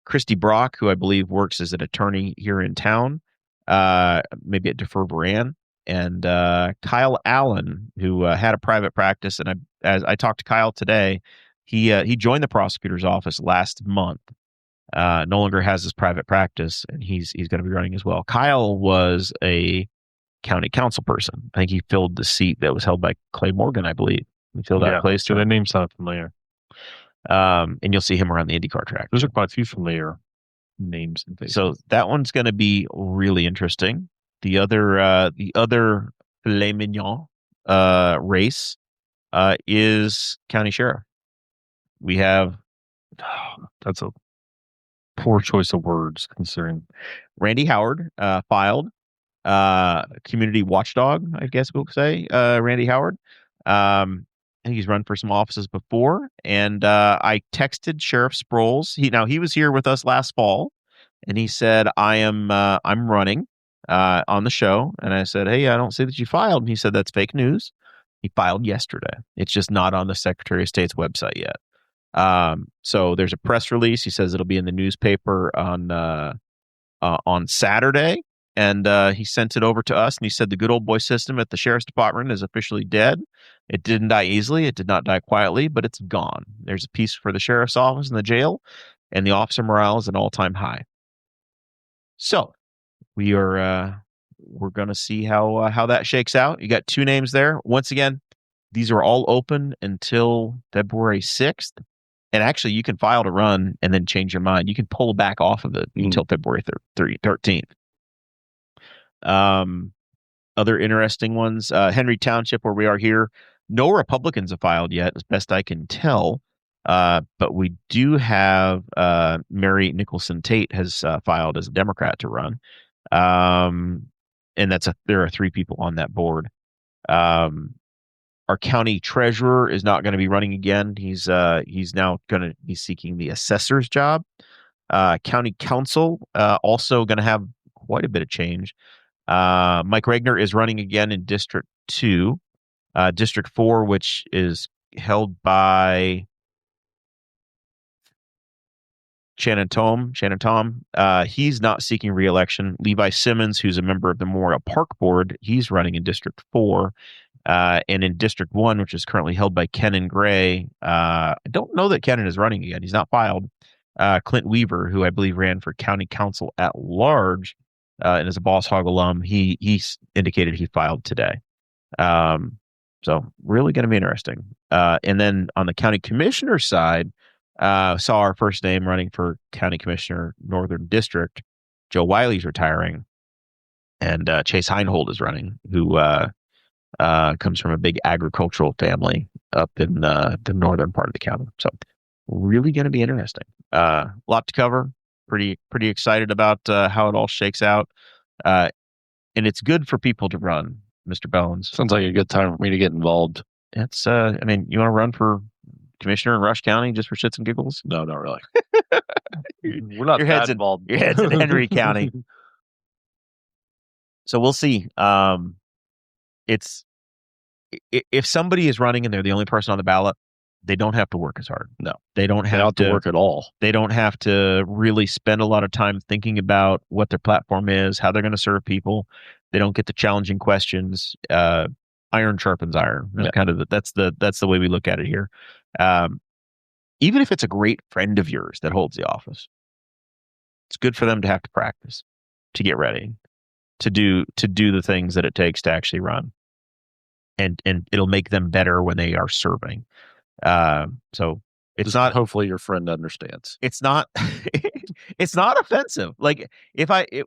Christy Brock, who I believe works as an attorney here in town, maybe at Defer Brand, and Kyle Allen, who had a private practice. And as I talked to Kyle today, he joined the prosecutor's office last month, no longer has his private practice, and he's going to be running as well. Kyle was a county council person. I think he filled the seat that was held by Clay Morgan, I believe. He filled that place. So that name sounds familiar. And you'll see him around the IndyCar track. Those are quite a few familiar names and faces. So that one's going to be really interesting. The other filet mignon race is county sheriff. We have that's a poor choice of words considering Randy Howard filed. Community watchdog, I guess we'll say. Randy Howard. I think he's run for some offices before, and I texted Sheriff Sproles. He was here with us last fall, and he said, I'm running on the show. And I said, hey, I don't see that you filed. And he said, that's fake news. He filed yesterday. It's just not on the Secretary of State's website yet. So there's a press release. He says it'll be in the newspaper on Saturday. And he sent it over to us, and he said the good old boy system at the sheriff's department is officially dead. It didn't die easily. It did not die quietly, but it's gone. There's a piece for the sheriff's office and the jail, and the officer morale is at an all-time high. So we're going to see how that shakes out. You got 2 names there. Once again, these are all open until February 6th. And actually, you can file to run and then change your mind. You can pull back off of it until February 13th. Other interesting ones, Henry Township, where we are here, no Republicans have filed yet, as best I can tell. But we do have Mary Nicholson Tate has filed as a Democrat to run. And there are 3 people on that board. Our county treasurer is not going to be running again. He's now going to be seeking the assessor's job. County council also going to have quite a bit of change. Mike Regner is running again in District 2. District 4, which is held by Shannon Tom. He's not seeking re-election. Levi Simmons, who's a member of the Memorial Park Board, he's running in District 4. And in District 1, which is currently held by Kenan Gray, I don't know that Kenan is running again. He's not filed. Clint Weaver, who I believe ran for county council at large and is a Boss Hog alum, he indicated he filed today. So really going to be interesting. And then on the county commissioner side, saw our first name running for county commissioner, Northern District. Joe Wiley's retiring, and Chase Heinhold is running, who comes from a big agricultural family up in the northern part of the county. So really going to be interesting. A lot to cover. Pretty excited about how it all shakes out. And it's good for people to run, Mr. Bones. Sounds like a good time for me to get involved. It's you want to run for commissioner in Rush County just for shits and giggles? No, not really. We're not your that involved. Your head's in Henry County. So we'll see. It's if somebody is running and they're the only person on the ballot, they don't have to work as hard. No, they don't have to work at all. They don't have to really spend a lot of time thinking about what their platform is, how they're going to serve people. They don't get the challenging questions. Iron sharpens iron. Yeah. That's the way we look at it here. Even if it's a great friend of yours that holds the office, it's good for them to have to practice, to get ready, to do the things that it takes to actually run, and it'll make them better when they are serving. So it's not. Hopefully, your friend understands. It's not. It's not offensive. Like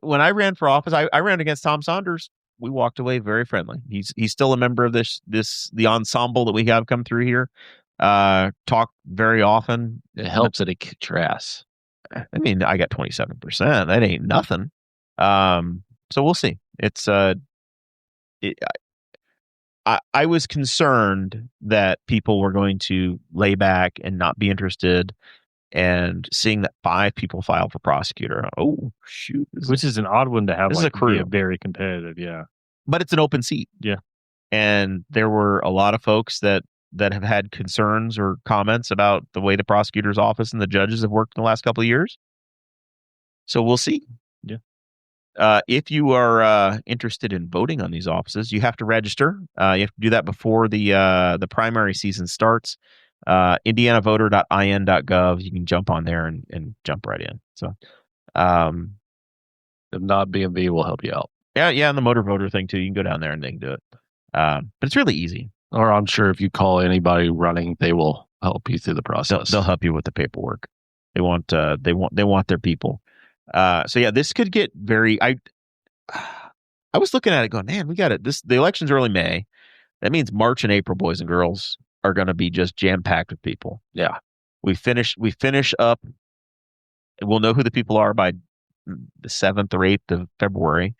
when I ran for office, I ran against Tom Saunders. We walked away very friendly. He's still a member of the ensemble that we have come through here. Talk very often. It helps that it kicks your ass. I got 27%. That ain't nothing. So we'll see. It's I was concerned that people were going to lay back and not be interested, and seeing that 5 people filed for prosecutor. Oh shoot! Which is an odd one to have. This is a crew. Very competitive, yeah. But it's an open seat. Yeah. And there were a lot of folks that have had concerns or comments about the way the prosecutor's office and the judges have worked in the last couple of years. So we'll see. Yeah. If you are interested in voting on these offices, you have to register. You have to do that before the primary season starts. indianavoter.in.gov. You can jump on there and jump right in. So, If not, B&B will help you out. yeah, and the motor voter thing too. You can go down there and they can do it. But it's really easy. Or I'm sure if you call anybody running, they will help you through the process. They'll help you with the paperwork. They want their people. So yeah, this could get very. I was looking at it going, man, we got it. The election's early May. That means March and April, boys and girls, are going to be just jam packed with people. Yeah, we finish up. We'll know who the people are by the 7th or 8th of February,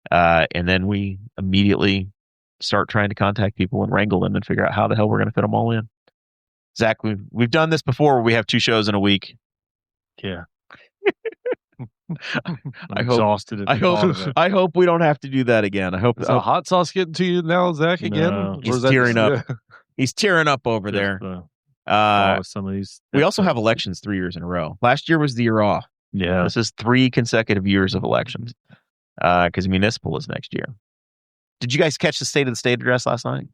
and then we immediately start trying to contact people and wrangle them and figure out how the hell we're going to fit them all in. Zach, we've done this before where we have 2 shows in a week. Yeah. I hope we don't have to do that again. I hope. Is the hot sauce getting to you now, Zach? Again, No. He's tearing up. He's tearing up over there. Some of these. We also have elections 3 years in a row. Last year was the year off. Yeah. This is 3 consecutive years of elections because municipal is next year. Did you guys catch the State of the State address last night?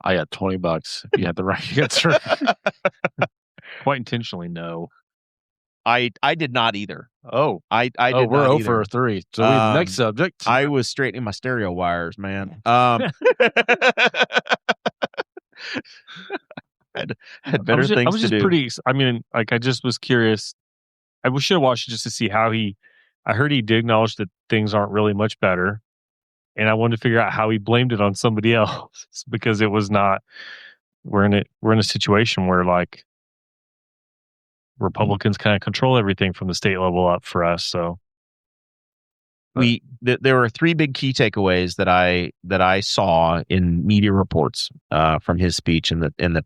I got $20 if you had the right answer. Quite intentionally, no. I did not either. Oh, I did we're not 0 either. for 3. So next subject. I was straightening my stereo wires, man. Had better things to do. I was just pretty. I mean, like, I just was curious. I should have watched it just to see how I heard he did acknowledge that things aren't really much better, and I wanted to figure out how he blamed it on somebody else because it was not. We're in a situation where, like, Republicans kind of control everything from the state level up for us. So there were 3 big key takeaways that I saw in media reports from his speech and the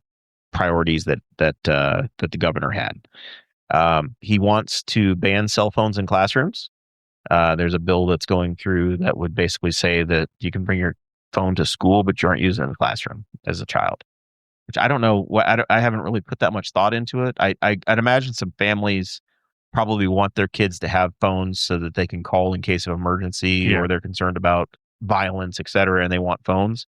priorities that the governor had. He wants to ban cell phones in classrooms. There's a bill that's going through that would basically say that you can bring your phone to school, but you aren't using it in the classroom as a child. Which I don't know. I haven't really put that much thought into it. I'd imagine some families probably want their kids to have phones so that they can call in case of emergency or they're concerned about violence, et cetera, and they want phones.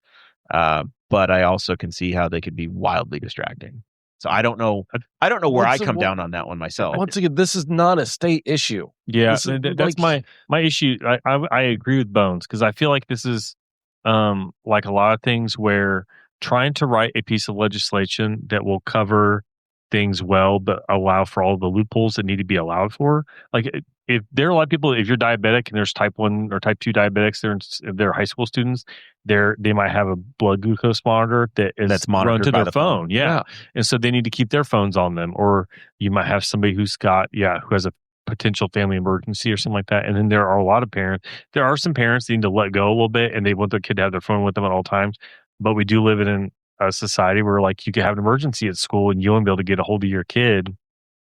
But I also can see how they could be wildly distracting. So I don't know where I come down on that one myself. Once again, this is not a state issue. Yeah, that's my issue. I agree with Bones because I feel like this is like a lot of things where trying to write a piece of legislation that will cover things well, but allow for all the loopholes that need to be allowed for. Like, if there are a lot of people, if you're diabetic and there's type 1 or type 2 diabetics, they're high school students, they might have a blood glucose monitor that's monitored to their phone. Yeah. And so they need to keep their phones on them. Or you might have somebody who has a potential family emergency or something like that. And then there are a lot of parents. There are some parents that need to let go a little bit and they want their kid to have their phone with them at all times. But we do live in a society where, like, you could have an emergency at school and you won't be able to get a hold of your kid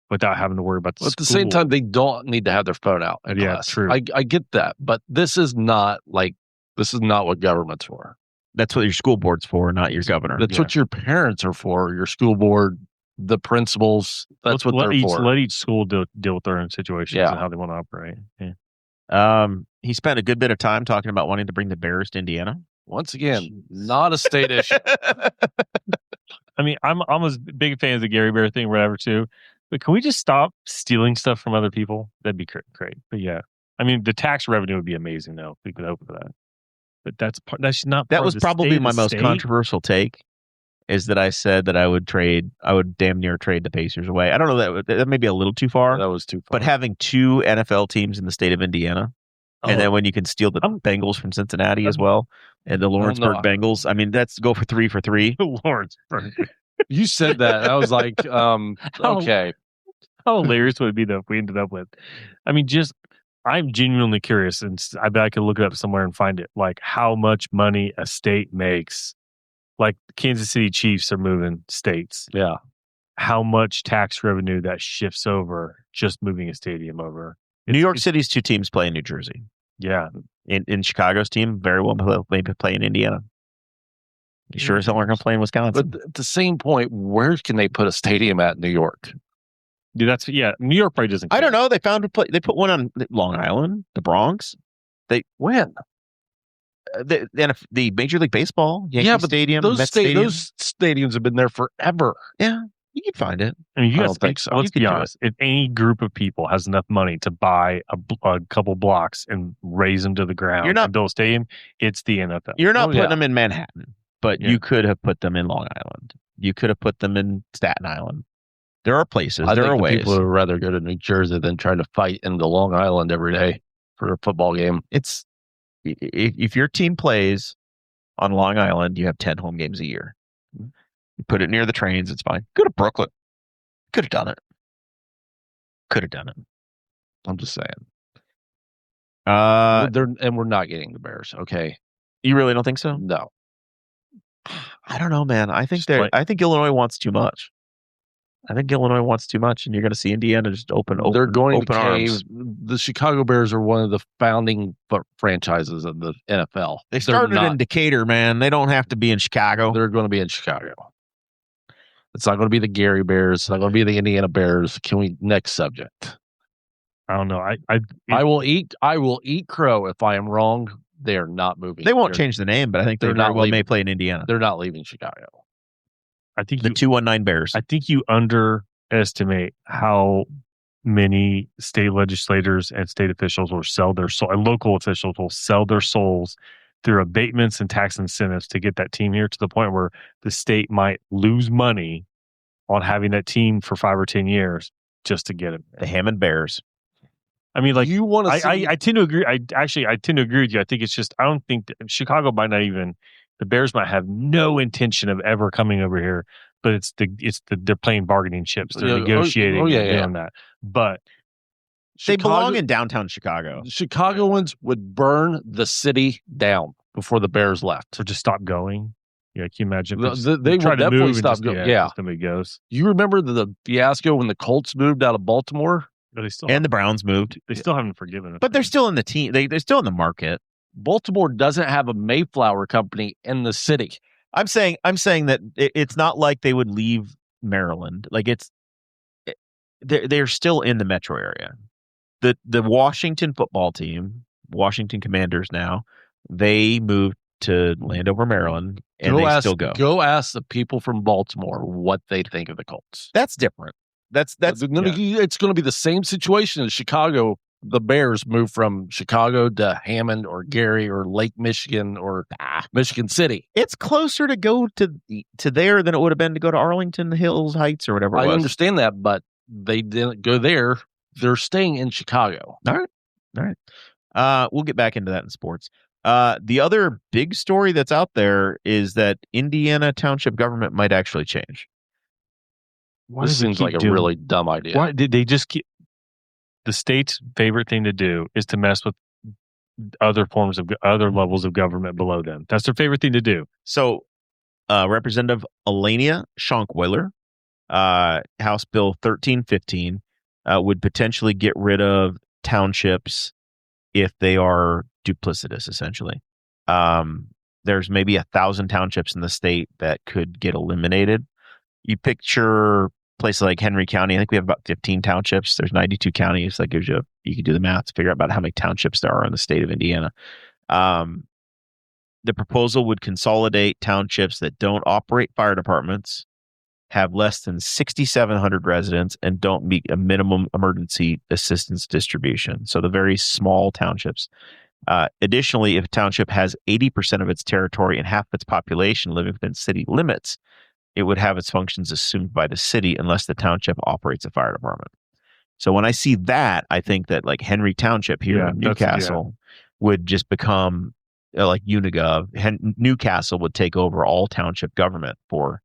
without having to worry about the At the same time, they don't need to have their phone out in class. True. I get that, but this is not what government's for. That's what your school board's for, not your governor. That's what your parents are for. Your school board, the principals. That's what they're for. Let each school deal with their own situations and how they want to operate. Yeah. He spent a good bit of time talking about wanting to bring the Bears to Indiana. Once again, not a state issue. I mean, I'm as big a fan of the Gary Bear thing, whatever, too. But can we just stop stealing stuff from other people? That'd be great. But yeah, I mean, the tax revenue would be amazing, though. We could hope for that. But that's not. That was probably my most controversial take. Is that I said that I would damn near trade the Pacers away. I don't know, that may be a little too far. That was too far. But having 2 NFL teams in the state of Indiana, and then when you can steal the Bengals from Cincinnati as well, and the Lawrenceburg Bengals, I mean, that's go for 3 for 3. Lawrenceburg. You said that. I was like, okay. How hilarious would it be, though, if we ended up with? I mean, I'm genuinely curious, and I bet I could look it up somewhere and find it, like how much money a state makes. Like, Kansas City Chiefs are moving states. Yeah. How much tax revenue that shifts over just moving a stadium over. New York City's 2 teams play in New Jersey. Yeah. In Chicago's team, very well maybe play in Indiana. You sure as hell aren't going to play in Wisconsin? But at the same point, where can they put a stadium at in New York? Dude, New York probably doesn't care. I don't know. They put one on Long Island, the Bronx. When? The Major League Baseball, Yankee Stadium, those Met Stadium. those stadiums have been there forever. Yeah, You can find it. I mean, I don't think so. Let's You could be do honest. If any group of people has enough money to buy a couple blocks and raise them to the ground and build a stadium, it's the NFL. You're not putting them in Manhattan, but you could have put them in Long Island. You could have put them in Staten Island. There are places. There are ways. People would rather go to New Jersey than try to fight into Long Island every day for a football game. It's if your team plays on Long Island, you have 10 home games a year. You put it near the trains, it's fine. Go to Brooklyn. Could have done it. Could have done it. I'm just saying. And we're not getting the Bears. Okay. You really don't think so? No. I don't know, man. I think Illinois wants too much. I think Illinois wants too much, and you're going to see Indiana just open. They're going to cave. Arms. The Chicago Bears are one of the founding franchises of the NFL. They started in Decatur, man. They don't have to be in Chicago. They're going to be in Chicago. It's not going to be the Gary Bears. It's not going to be the Indiana Bears. Can we next subject? I don't know. I will eat crow if I am wrong. They are not moving. They won't change the name, but I think they may play in Indiana. They're not leaving Chicago. I think the 219 Bears. I think you underestimate how many state legislators and state officials will sell their soul, and local officials will sell their souls through abatements and tax incentives to get that team here, to the point where the state might lose money on having that team for 5 or 10 years just to get it. The Hammond Bears. I mean, like, you want to? I tend to agree. I tend to agree with you. I think it's just, I don't think Chicago might not even. The Bears might have no intention of ever coming over here, but they're playing bargaining chips. They're negotiating doing that. But they belong in downtown Chicago. Chicagoans would burn the city down before the Bears left. Or just stop going. Yeah, can you imagine? They would definitely stop going. Yeah. Somebody goes. You remember the fiasco when the Colts moved out of Baltimore? And the Browns moved. They still haven't forgiven it. But they're still in the team. They're still in the market. Baltimore doesn't have a Mayflower company in the city. I'm saying that it's not like they would leave Maryland. Like they're still in the metro area. The Washington football team, Washington Commanders now, they moved to Landover, Maryland, and still go. Go ask the people from Baltimore what they think of the Colts. That's different. It's going to be the same situation as Chicago. The Bears moved from Chicago to Hammond or Gary or Lake Michigan or Michigan City. It's closer to go to there than it would have been to go to Arlington Hills Heights or whatever it was. I understand that, but they didn't go there. They're staying in Chicago. All right. We'll get back into that in sports. The other big story that's out there is that Indiana township government might actually change. This seems like a really dumb idea. Why did they just keep... The state's favorite thing to do is to mess with other levels of government below them. That's their favorite thing to do. So, Representative Elenia Schonkweiler, House Bill 1315, would potentially get rid of townships if they are duplicitous, essentially. There's maybe 1,000 townships in the state that could get eliminated. You picture places like Henry County. I think we have about 15 townships. There's 92 counties. That gives you can do the math to figure out about how many townships there are in the state of Indiana. The proposal would consolidate townships that don't operate fire departments, have less than 6,700 residents, and don't meet a minimum emergency assistance distribution. So the very small townships. Additionally, if a township has 80% of its territory and half of its population living within city limits, it would have its functions assumed by the city unless the township operates a fire department. So when I see that, I think that like Henry Township here in Newcastle would just become like Unigov. Newcastle would take over all township government for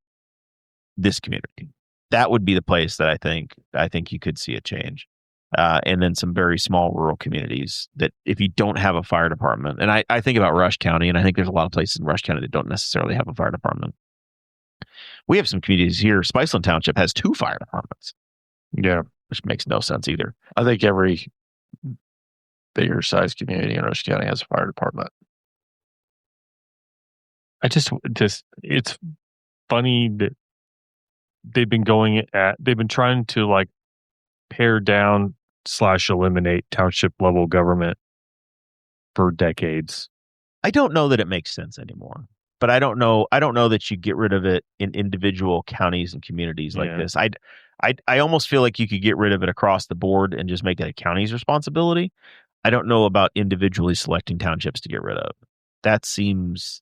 this community. That would be the place that I think you could see a change. And then some very small rural communities that if you don't have a fire department, and I think about Rush County, and I think there's a lot of places in Rush County that don't necessarily have a fire department. We have some communities here. Spiceland Township has 2 fire departments. Yeah. Which makes no sense either. I think every bigger sized community in Rush County has a fire department. It's funny that they've been trying to like pare down / eliminate township level government for decades. I don't know that it makes sense anymore. but I don't know. I don't know that you get rid of it in individual counties and communities like this. I almost feel like you could get rid of it across the board and just make it a county's responsibility. I don't know about individually selecting townships to get rid of. That seems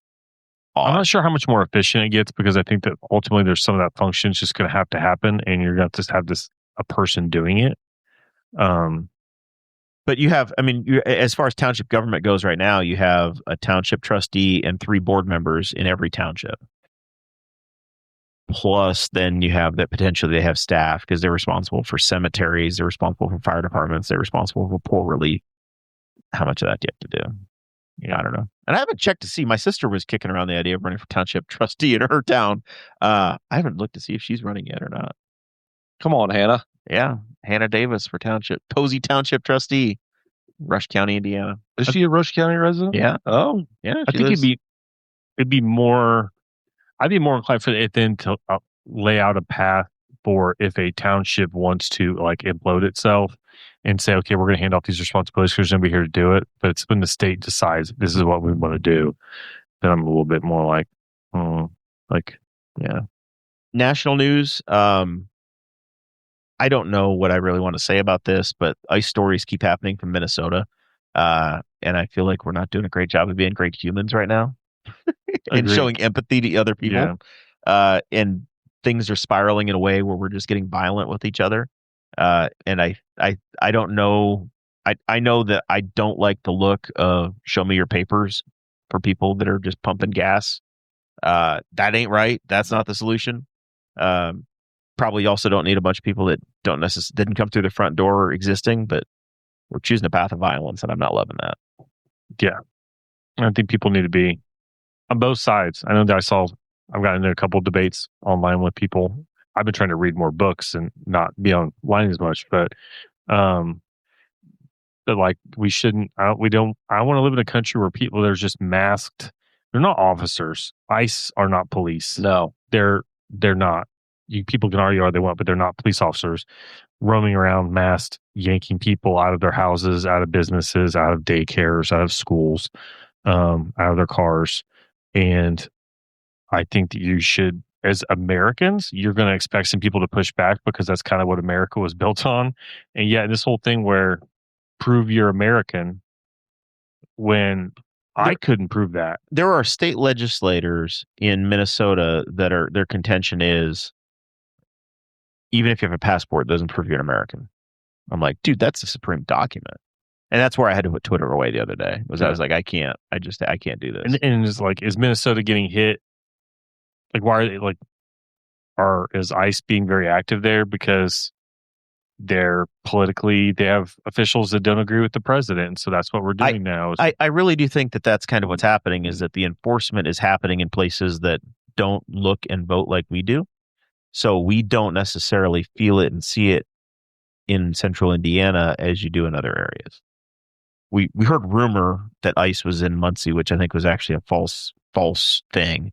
odd. I'm not sure how much more efficient it gets, because I think that ultimately there's some of that function's just going to have to happen, and you're going to just have a person doing it. But you have, as far as township government goes right now, you have a township trustee and 3 board members in every township. Plus, then you have that potentially they have staff because they're responsible for cemeteries, they're responsible for fire departments, they're responsible for poor relief. How much of that do you have to do? Yeah, I don't know. And I haven't checked to see. My sister was kicking around the idea of running for township trustee in her town. I haven't looked to see if she's running yet or not. Come on, Hannah. Yeah, Hannah Davis for Posey Township trustee, Rush County, Indiana. Is she a Rush County resident? Yeah. Oh, yeah. I think it'd be more. I'd be more inclined for it then to lay out a path for if a township wants to like implode itself and say, okay, we're going to hand off these responsibilities because there's nobody here to do it. But it's when the state decides this is what we want to do, then I'm a little bit more like, yeah. National news. I don't know what I really want to say about this, but ice stories keep happening from Minnesota. And I feel like we're not doing a great job of being great humans right now and showing empathy to other people. Yeah. And things are spiraling in a way where we're just getting violent with each other. And I don't know. I know that I don't like the look of show me your papers for people that are just pumping gas. That ain't right. That's not the solution. Probably also don't need a bunch of people that didn't come through the front door existing, but we're choosing a path of violence, and I'm not loving that. Yeah. I think people need to be on both sides. I know that I've gotten into a couple of debates online with people. I've been trying to read more books and not be online as much, but like we shouldn't, I want to live in a country where people that are just masked. They're not officers. ICE are not police. No, they're not. People can argue all they want, but they're not police officers roaming around masked, yanking people out of their houses, out of businesses, out of daycares, out of schools, out of their cars. And I think that you should, as Americans, you're going to expect some people to push back because that's kind of what America was built on. And yet this whole thing where prove you're American when I couldn't prove that. There are state legislators in Minnesota that their contention is, even if you have a passport, it doesn't prove you're an American. I'm like, dude, that's a supreme document. And that's where I had to put Twitter away the other day. I was like, I can't do this. And it's like, is Minnesota getting hit? Like, why are they like, is ICE being very active there because they have officials that don't agree with the president. So that's what we're doing now. I really do think that that's kind of what's happening, is that the enforcement is happening in places that don't look and vote like we do. So we don't necessarily feel it and see it in central Indiana as you do in other areas. We heard rumor that ICE was in Muncie, which I think was actually a false thing.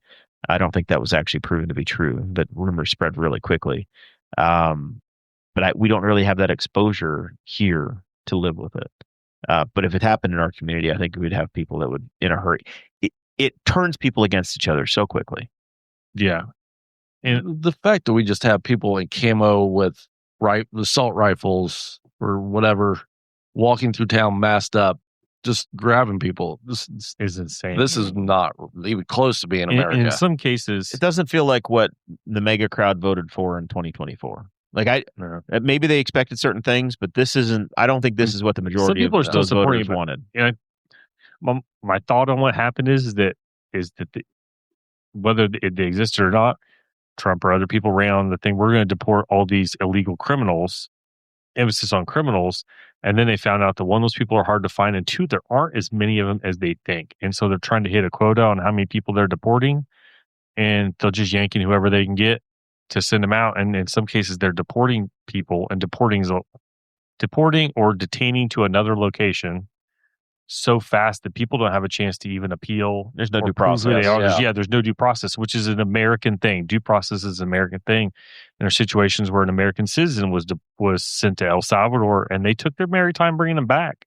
I don't think that was actually proven to be true. That rumor spread really quickly. But we don't really have that exposure here to live with it. But if it happened in our community, I think we'd have people that would, in a hurry. It turns people against each other so quickly. Yeah. And the fact that we just have people in camo with assault rifles or whatever walking through town masked up, just grabbing people. This is insane. This is not even close to being America. In some cases, it doesn't feel like what the mega crowd voted for in 2024. Like maybe they expected certain things, but this isn't. I don't think this is what the majority of those voters wanted. You know, my thought on what happened is that whether they existed or not, Trump or other people ran on the thing, we're going to deport all these illegal criminals, emphasis on criminals. And then they found out that one, those people are hard to find, and two, there aren't as many of them as they think. And so they're trying to hit a quota on how many people they're deporting, and they'll just yanking whoever they can get to send them out. And in some cases, they're deporting people and deporting or detaining to another location so fast that people don't have a chance to even appeal. There's no due process. There's no due process, which is an American thing. Due process is an American thing. And there are situations where an American citizen was sent to El Salvador, and they took their merry time bringing them back.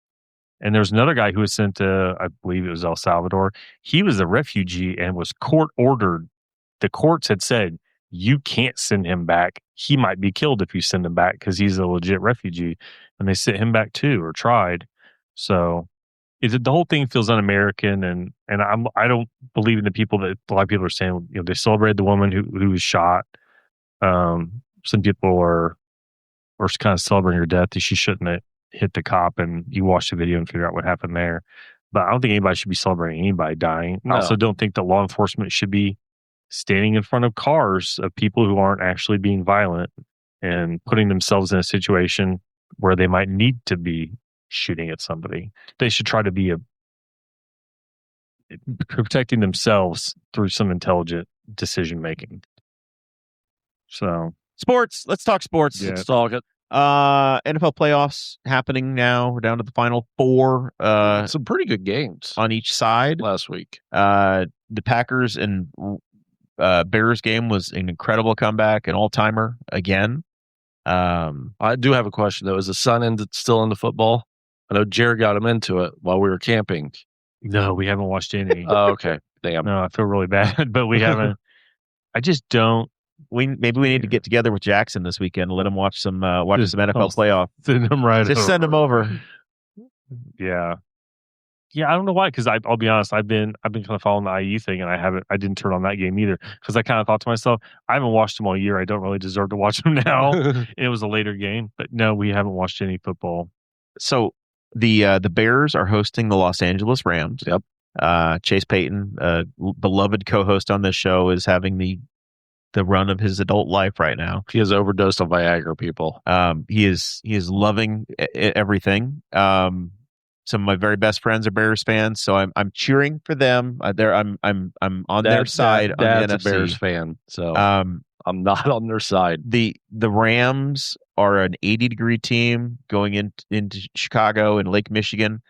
And there's another guy who was sent to, I believe it was El Salvador. He was a refugee and was court ordered. The courts had said, you can't send him back. He might be killed if you send him back because he's a legit refugee. And they sent him back too, or tried. So the whole thing feels un-American, and I don't believe in the people that a lot of people are saying. They celebrated the woman who was shot. Some people are kind of celebrating her death. She shouldn't have hit the cop, and you watch the video and figure out what happened there. But I don't think anybody should be celebrating anybody dying. No. I also don't think that law enforcement should be standing in front of cars of people who aren't actually being violent and putting themselves in a situation where they might need to be shooting at somebody. They should try to be protecting themselves through some intelligent decision making. So Sports. Let's talk sports. Yeah. Let's talk it. NFL playoffs happening now. We're down to the final four. Some pretty good games on each side last week. The Packers and Bears game was an incredible comeback, an all-timer again. I do have a question though. Is the son still into football? I know Jared got him into it while we were camping. no, we haven't watched any. Oh, okay. Damn. No, I feel really bad, but we haven't. I just don't. Maybe we need to get together with Jackson this weekend and let him watch some NFL playoff. Send them right. Just send him over. Yeah. Yeah, I don't know why. Because I'll be honest, I've been kind of following the IU thing, and I didn't turn on that game either. Because I kind of thought to myself, I haven't watched them all year. I don't really deserve to watch them now. It was a later game, but no, we haven't watched any football. So the Bears are hosting the Los Angeles Rams. Yep. Chase Payton, beloved co-host on this show, is having the run of his adult life right now. He has overdosed on Viagra, people. He is loving everything. Some of my very best friends are Bears fans, so I'm cheering for them. I'm on their side. Dad's on the NFC. a Bears fan, so I'm not on their side. The Rams are an 80-degree team going into Chicago and Lake Michigan.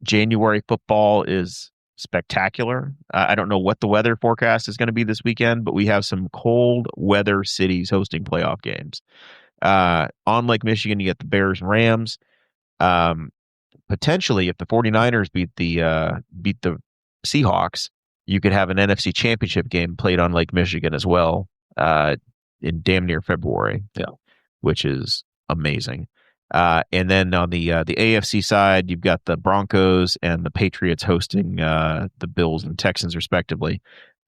January football is spectacular. I don't know what the weather forecast is going to be this weekend, but we have some cold weather cities hosting playoff games. On Lake Michigan, you get the Bears and Rams. Potentially, if the 49ers beat the Seahawks, you could have an NFC Championship game played on Lake Michigan as well in damn near February. Yeah, which is amazing. And then on the AFC side, you've got the Broncos and the Patriots hosting the Bills and Texans, respectively.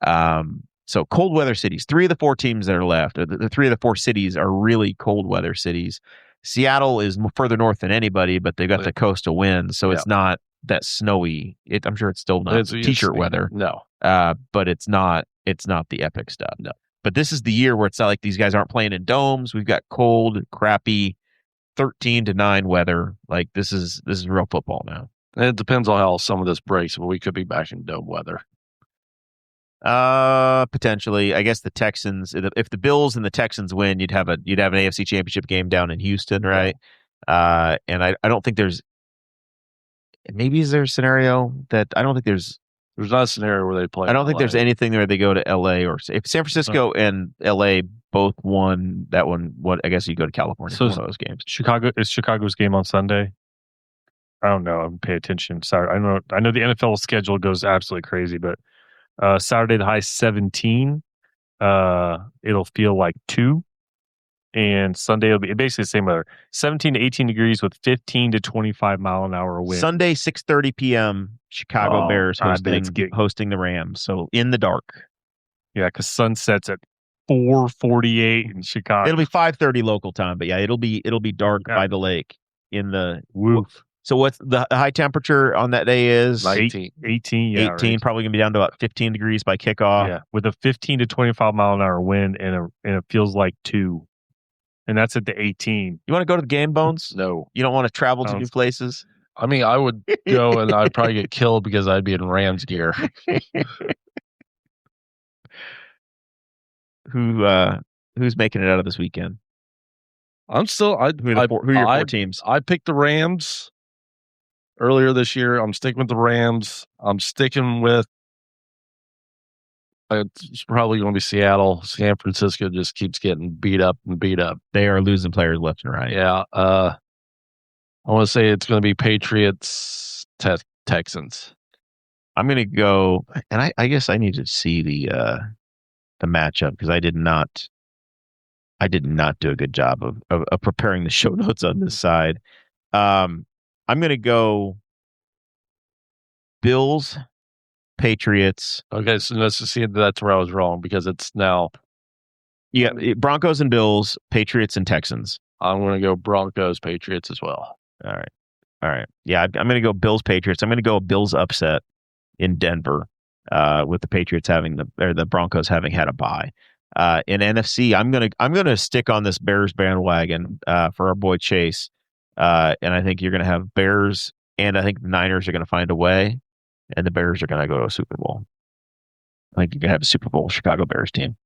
So cold weather cities. 3 of the 4 teams that are left, or the 3 of the 4 cities are really cold weather cities. Seattle is further north than anybody, but they've got the coastal winds, so it's not that snowy. I'm sure it's still not t-shirt weather. No, but it's not the epic stuff. No. But this is the year where it's not like these guys aren't playing in domes. We've got cold, crappy 13-9 weather. Like this is real football now. and it depends on how some of this breaks, but we could be back in dome weather. Potentially. I guess the Texans, if the Bills and the Texans win, you'd have an AFC Championship game down in Houston, right? And I don't think there's. Maybe is there a scenario that I don't think there's. There's not a scenario where they play. I don't think there's anything where they go to LA, or if San Francisco and LA both won that one. What I guess you go to California for one of those games. Chicago's game on Sunday. I don't know. I'm pay attention. Sorry, I know the NFL schedule goes absolutely crazy, but Saturday the high 17. It'll feel like 2, and Sunday will be basically the same weather. 17 to 18 degrees with 15 to 25 mile an hour wind. Sunday 6:30 p.m. Chicago Bears hosting the Rams. So in the dark. Yeah, because sun sets at 4:48 in Chicago. It'll be 5:30 local time, but yeah, it'll be dark by the lake in the woof. So what's the high temperature on that day is 18. 18, yeah, 18, right. probably gonna be down to about 15 degrees by kickoff. Yeah, with a 15 to 25 mile an hour wind, and it feels like 2, and that's at the 18. You want to go to the game, Bones? No, you don't want to travel to new places. I mean, I would go, and I'd probably get killed because I'd be in Rams gear. Who's making it out of this weekend? I'm still. Who are your 4 teams? I picked the Rams earlier this year. I'm sticking with the Rams. I'm sticking with. It's probably going to be Seattle. San Francisco just keeps getting beat up and beat up. They are losing players left and right. Yeah. I want to say it's going to be Patriots, Texans. I'm going to go, and I guess I need to see the matchup because I did not do a good job of preparing the show notes on this side. I'm going to go Bills, Patriots. Okay, so let's just see. That's where I was wrong because it's now. Yeah, Broncos and Bills, Patriots and Texans. I'm going to go Broncos, Patriots as well. All right. Yeah, I'm going to go Bills, Patriots. I'm going to go Bills upset in Denver, with the Patriots the Broncos having had a bye. In NFC, I'm gonna stick on this Bears bandwagon for our boy Chase, and I think you're going to have Bears, and I think the Niners are going to find a way, and the Bears are going to go to a Super Bowl. I think you're going to have a Super Bowl Chicago Bears team.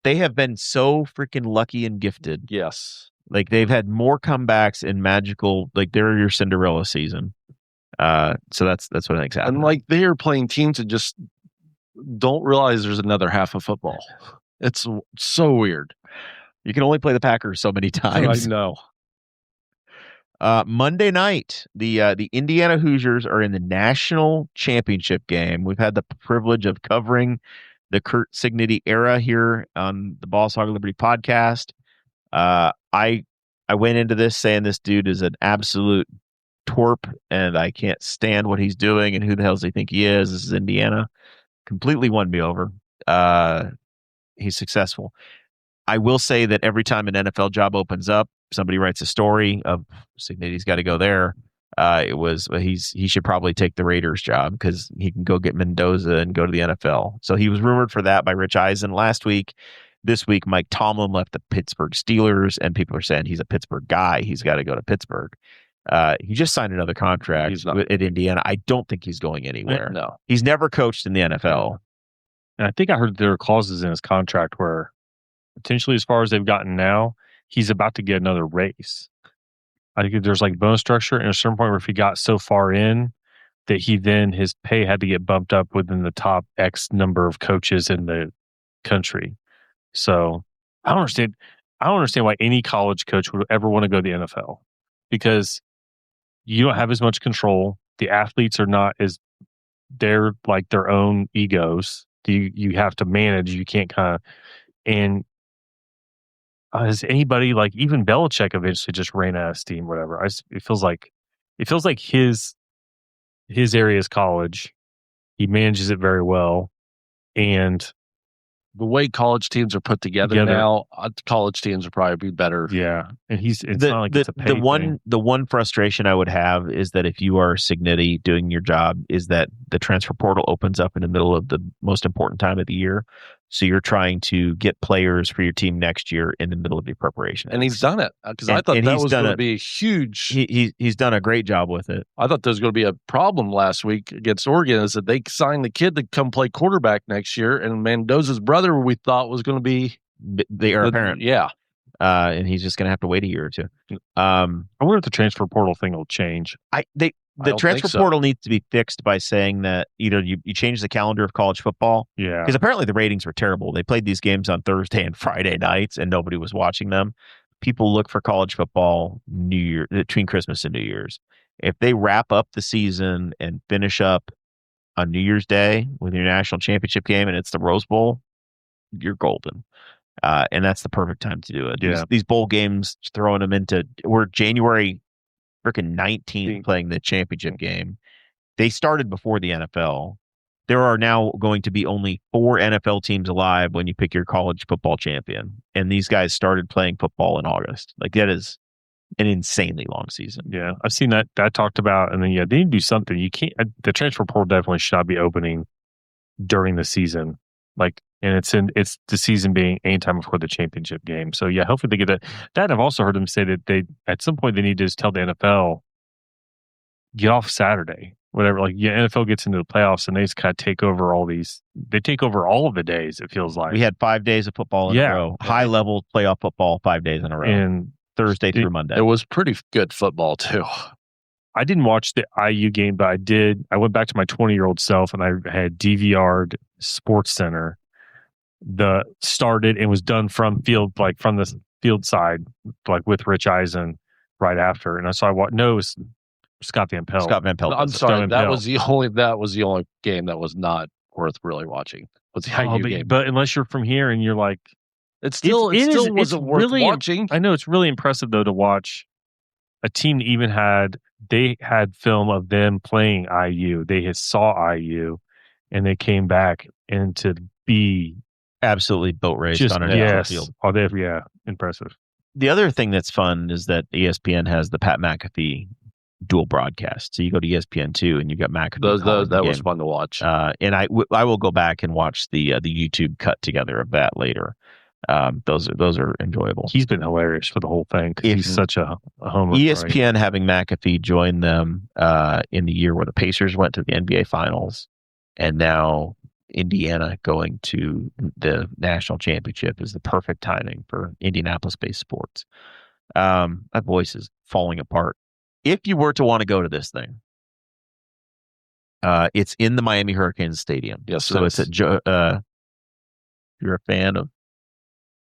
They have been so freaking lucky and gifted. Yes. Like they've had more comebacks and magical, like they're your Cinderella season. So that's what I think's happening. And like they are playing teams that just don't realize there's another half of football. It's so weird. You can only play the Packers so many times. I know. Monday night, the Indiana Hoosiers are in the national championship game. We've had the privilege of covering the Curt Cignity era here on the Boss Hog of Liberty podcast. I went into this saying this dude is an absolute twerp, and I can't stand what he's doing, and who the hell does he think he is? This is Indiana. Completely won me over. He's successful. I will say that every time an NFL job opens up, somebody writes a story of Cignity's got to go there. He should probably take the Raiders job because he can go get Mendoza and go to the NFL. So he was rumored for that by Rich Eisen last week. This week, Mike Tomlin left the Pittsburgh Steelers, and people are saying he's a Pittsburgh guy. He's got to go to Pittsburgh. He just signed another contract at Indiana. I don't think he's going anywhere. No. He's never coached in the NFL. And I think I heard there are clauses in his contract where potentially, as far as they've gotten now, he's about to get another raise. I think there's like bonus structure, and at a certain point where if he got so far in that his pay had to get bumped up within the top X number of coaches in the country. So I don't understand why any college coach would ever want to go to the NFL, because you don't have as much control. The athletes are not they're like their own egos. You have to manage. You can't and has anybody, like even Belichick eventually just ran out of steam, whatever. It feels like his area is college. He manages it very well. And the way college teams are put together now, college teams would probably be better. Yeah. And it's not like it's a pay thing. The one frustration I would have is that if you are Cignity doing your job, is that the transfer portal opens up in the middle of the most important time of the year. So you're trying to get players for your team next year in the middle of your preparation. And he's done it, because I thought that was going to be a huge... He's done a great job with it. I thought there was going to be a problem last week against Oregon, is that they signed the kid to come play quarterback next year, and Mendoza's brother we thought was going to be... The heir apparent. Yeah. And he's just going to have to wait a year or two. I wonder if the transfer portal thing will change. The transfer portal needs to be fixed by saying that either you change the calendar of college football. Yeah. Because apparently the ratings were terrible. They played these games on Thursday and Friday nights, and nobody was watching them. People look for college football between Christmas and New Year's. If they wrap up the season and finish up on New Year's Day with your national championship game and it's the Rose Bowl, you're golden. And that's the perfect time to do it. Yeah. These bowl games, throwing them we're January freaking 19th playing the championship game. They started before the NFL. There are now going to be only 4 NFL teams alive when you pick your college football champion. And these guys started playing football in August. Like, that is an insanely long season. Yeah. I've seen that talked about. And then, they need to do something. You can't, the transfer portal definitely should not be opening during the season. And it's the season being anytime before the championship game. So yeah, hopefully they get that. That I've also heard them say that they at some point they need to just tell the NFL, get off Saturday, whatever. NFL gets into the playoffs and they just kind of take over all these. They take over all of the days. It feels like we had 5 days of football in a row, high level playoff football, 5 days in a row, and Thursday through Monday. It was pretty good football too. I didn't watch the IU game, but I did. I went back to my 20-year-old self and I had DVR'd Sports Center. Started and was done from field, from the field side, with Rich Eisen right after, and so I watched. No, it was Scott Van Pelt. Scott Van Pelt. I'm does it. sorry, Stone that Pelt. was the only game that was not worth really watching. Was the IU game? But unless you're from here and you're like, It still wasn't worth really, watching. I know it's really impressive though to watch a team that even had film of them playing IU. They had saw IU, and they came back and to be Absolutely boat raced just on an yes, field. Impressive. The other thing that's fun is that ESPN has the Pat McAfee dual broadcast. So you go to ESPN2 and you've got McAfee. That was fun to watch. And I will go back and watch the YouTube cut together of that later. Those are enjoyable. He's been hilarious for the whole thing because he's such a homer. ESPN having McAfee join them in the year where the Pacers went to the NBA Finals, and now Indiana going to the national championship is the perfect timing for Indianapolis-based sports. My voice is falling apart. If you were to want to go to this thing, it's in the Miami Hurricanes Stadium. Yes, so it's at you're a fan of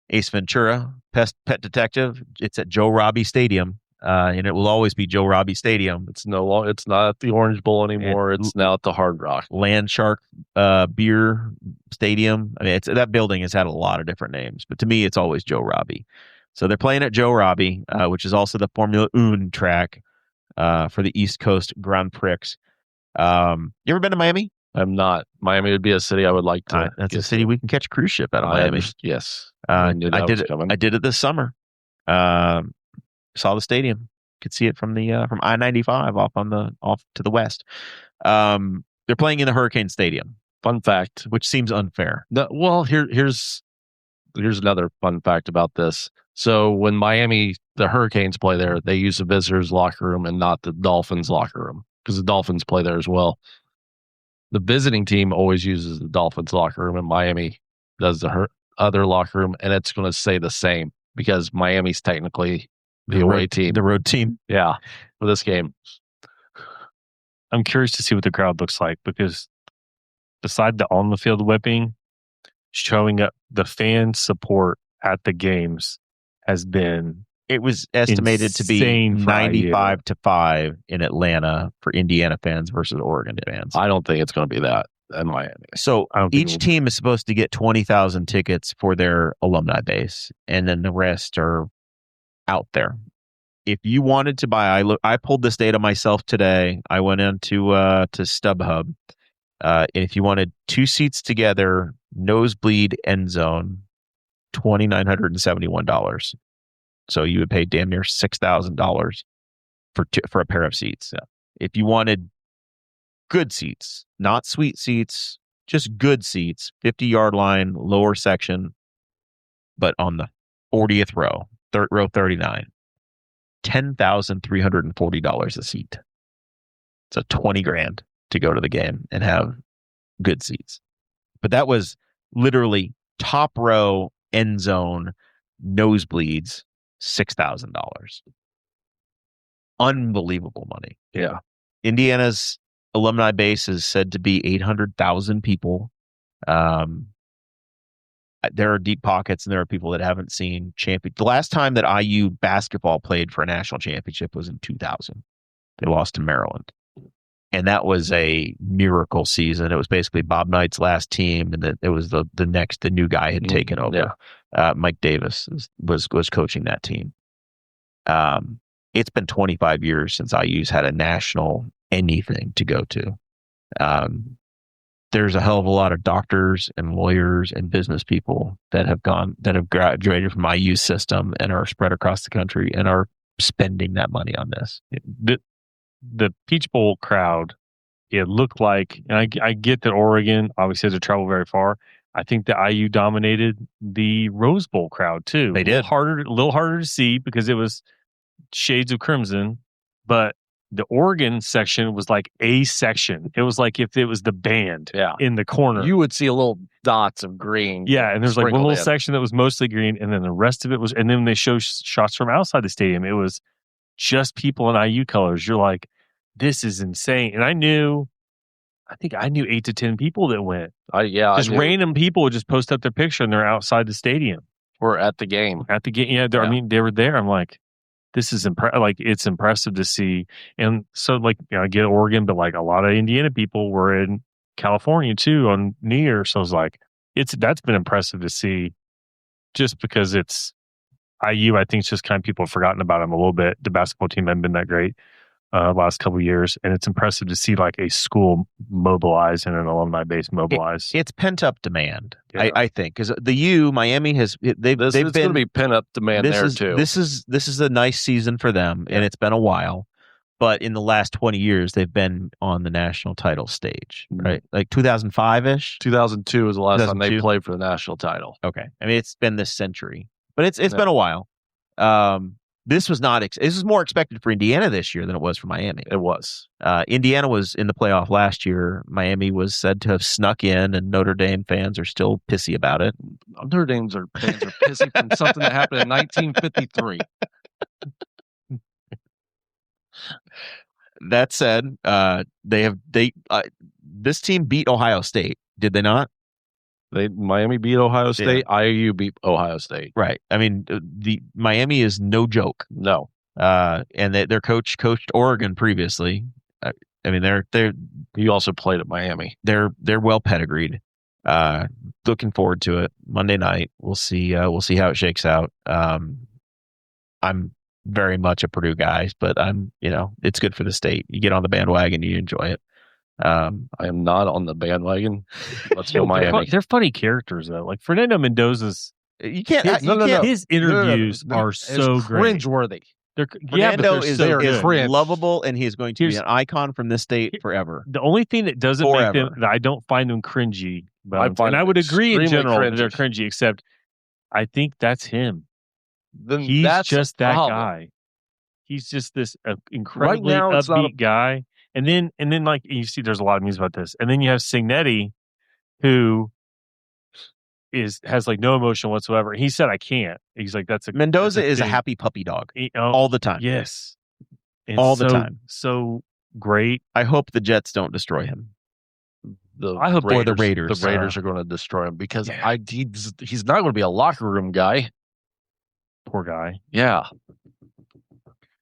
Ace Ventura, Pet Detective. It's at Joe Robbie Stadium, and it will always be Joe Robbie Stadium. It's not at the Orange Bowl anymore. It's now at the Hard Rock. Land Shark Beer Stadium. I mean, that building has had a lot of different names, but to me, it's always Joe Robbie. So they're playing at Joe Robbie, which is also the Formula One track for the East Coast Grand Prix. You ever been to Miami? I'm not. Miami would be a city I would like to. That's a city we can catch a cruise ship out of Miami. Yes. I did it this summer. Saw the stadium. Could see it from the from I-95 off to the west. They're playing in the Hurricane Stadium. Fun fact, which seems unfair. Well, here's another fun fact about this. So when the Hurricanes play there, they use the visitors' locker room and not the Dolphins' locker room because the Dolphins play there as well. The visiting team always uses the Dolphins' locker room, and Miami does the other locker room, and it's going to say the same because Miami's technically the away team. The road team. Yeah, for this game. I'm curious to see what the crowd looks like because beside the on-the-field whipping, showing up the fan support at the games has been It was estimated to be 95-5 in Atlanta for Indiana fans versus Oregon fans. I don't think it's going to be that in Miami. So each team is supposed to get 20,000 tickets for their alumni base, and then the rest are out there. If you wanted to buy, I pulled this data myself today. I went into to StubHub. If you wanted 2 seats together, nosebleed end zone, $2,971. So you would pay damn near $6,000 for a pair of seats. Yeah. If you wanted good seats, not sweet seats, just good seats, 50-yard line, lower section, but on the 40th row, row 39, $10,340 a seat. So $20,000 to go to the game and have good seats. But that was literally top row, end zone, nosebleeds, $6,000. Unbelievable money. Yeah. Indiana's alumni base is said to be 800,000 people. There are deep pockets, and there are people that haven't seen champion. The last time that IU basketball played for a national championship was in 2000. They lost to Maryland. And that was a miracle season. It was basically Bob Knight's last team, and it was the new guy had taken over. Yeah. Mike Davis was coaching that team. It's been 25 years since IU's had a national anything to go to. There's a hell of a lot of doctors and lawyers and business people that have graduated from IU's system and are spread across the country and are spending that money on this. The Peach Bowl crowd, it looked like, and I get that Oregon obviously has to travel very far. I think the IU dominated the Rose Bowl crowd too. They did. A little harder to see because it was shades of crimson, but the Oregon section was like a section. It was like if it was the band in the corner. You would see a little dots of green. Yeah, and there's like one little section that was mostly green, and then the rest of it was, and then when they show shots from outside the stadium, it was just people in IU colors. You're like, this is insane. And I knew 8 to 10 people that went. Random people would just post up their picture and they're outside the stadium. Or at the game. Yeah, I mean, they were there. I'm like, this is like it's impressive to see. And so like I get Oregon, but like a lot of Indiana people were in California too on New Year. So I was like, that's been impressive to see, just because it's IU. I think it's just kind of people have forgotten about them a little bit. The basketball team hasn't been that great last couple of years, and it's impressive to see like a school mobilize and an alumni base mobilize. It's pent up demand, Yeah. I think, because Miami has they've It's been going to be pent up demand there too. This is a nice season for them, and it's been a while. But in the last 20 years, they've been on the national title stage, right? Like 2005-ish. 2002 was the last time they 2002? played for the national title. Okay, I mean it's been this century, but it's been a while. This was not. This is more expected for Indiana this year than it was for Miami. It was. Indiana was in the playoff last year. Miami was said to have snuck in, and Notre Dame fans are still pissy about it. Notre Dame's fans are pissy from something that happened in 1953. That said, this team beat Ohio State, did they not? Miami beat Ohio State. IU beat Ohio State. Right. I mean, the Miami is no joke. No. And their coach coached Oregon previously. I mean, they're He also played at Miami. They're well pedigreed. Looking forward to it. Monday night, we'll see how it shakes out. I'm very much a Purdue guy, but it's good for the state. You get on the bandwagon, you enjoy it. I am not on the bandwagon. Let's go Miami. They're funny characters though. Like Fernando Mendoza's, You can't. his interviews are so great. Cringeworthy. Fernando but they're is good. lovable, and he is going to be an icon from this state forever. The only thing that doesn't make them, that I don't find them cringy, but I would agree in general that they're cringy, except I think that's him. Then He's that's just that problem. guy. He's just this incredibly Right now, it's upbeat guy. And then like you see, there's a lot of memes about this. And then you have Signetti, who has like no emotion whatsoever. He said, "I can't." He's like, Mendoza is a thing. happy puppy dog Oh, all the time. yes, And all the time. So great. I hope the Jets don't destroy him. I hope the Raiders. The Raiders are going to destroy him because he's not going to be a locker room guy. Poor guy. Yeah.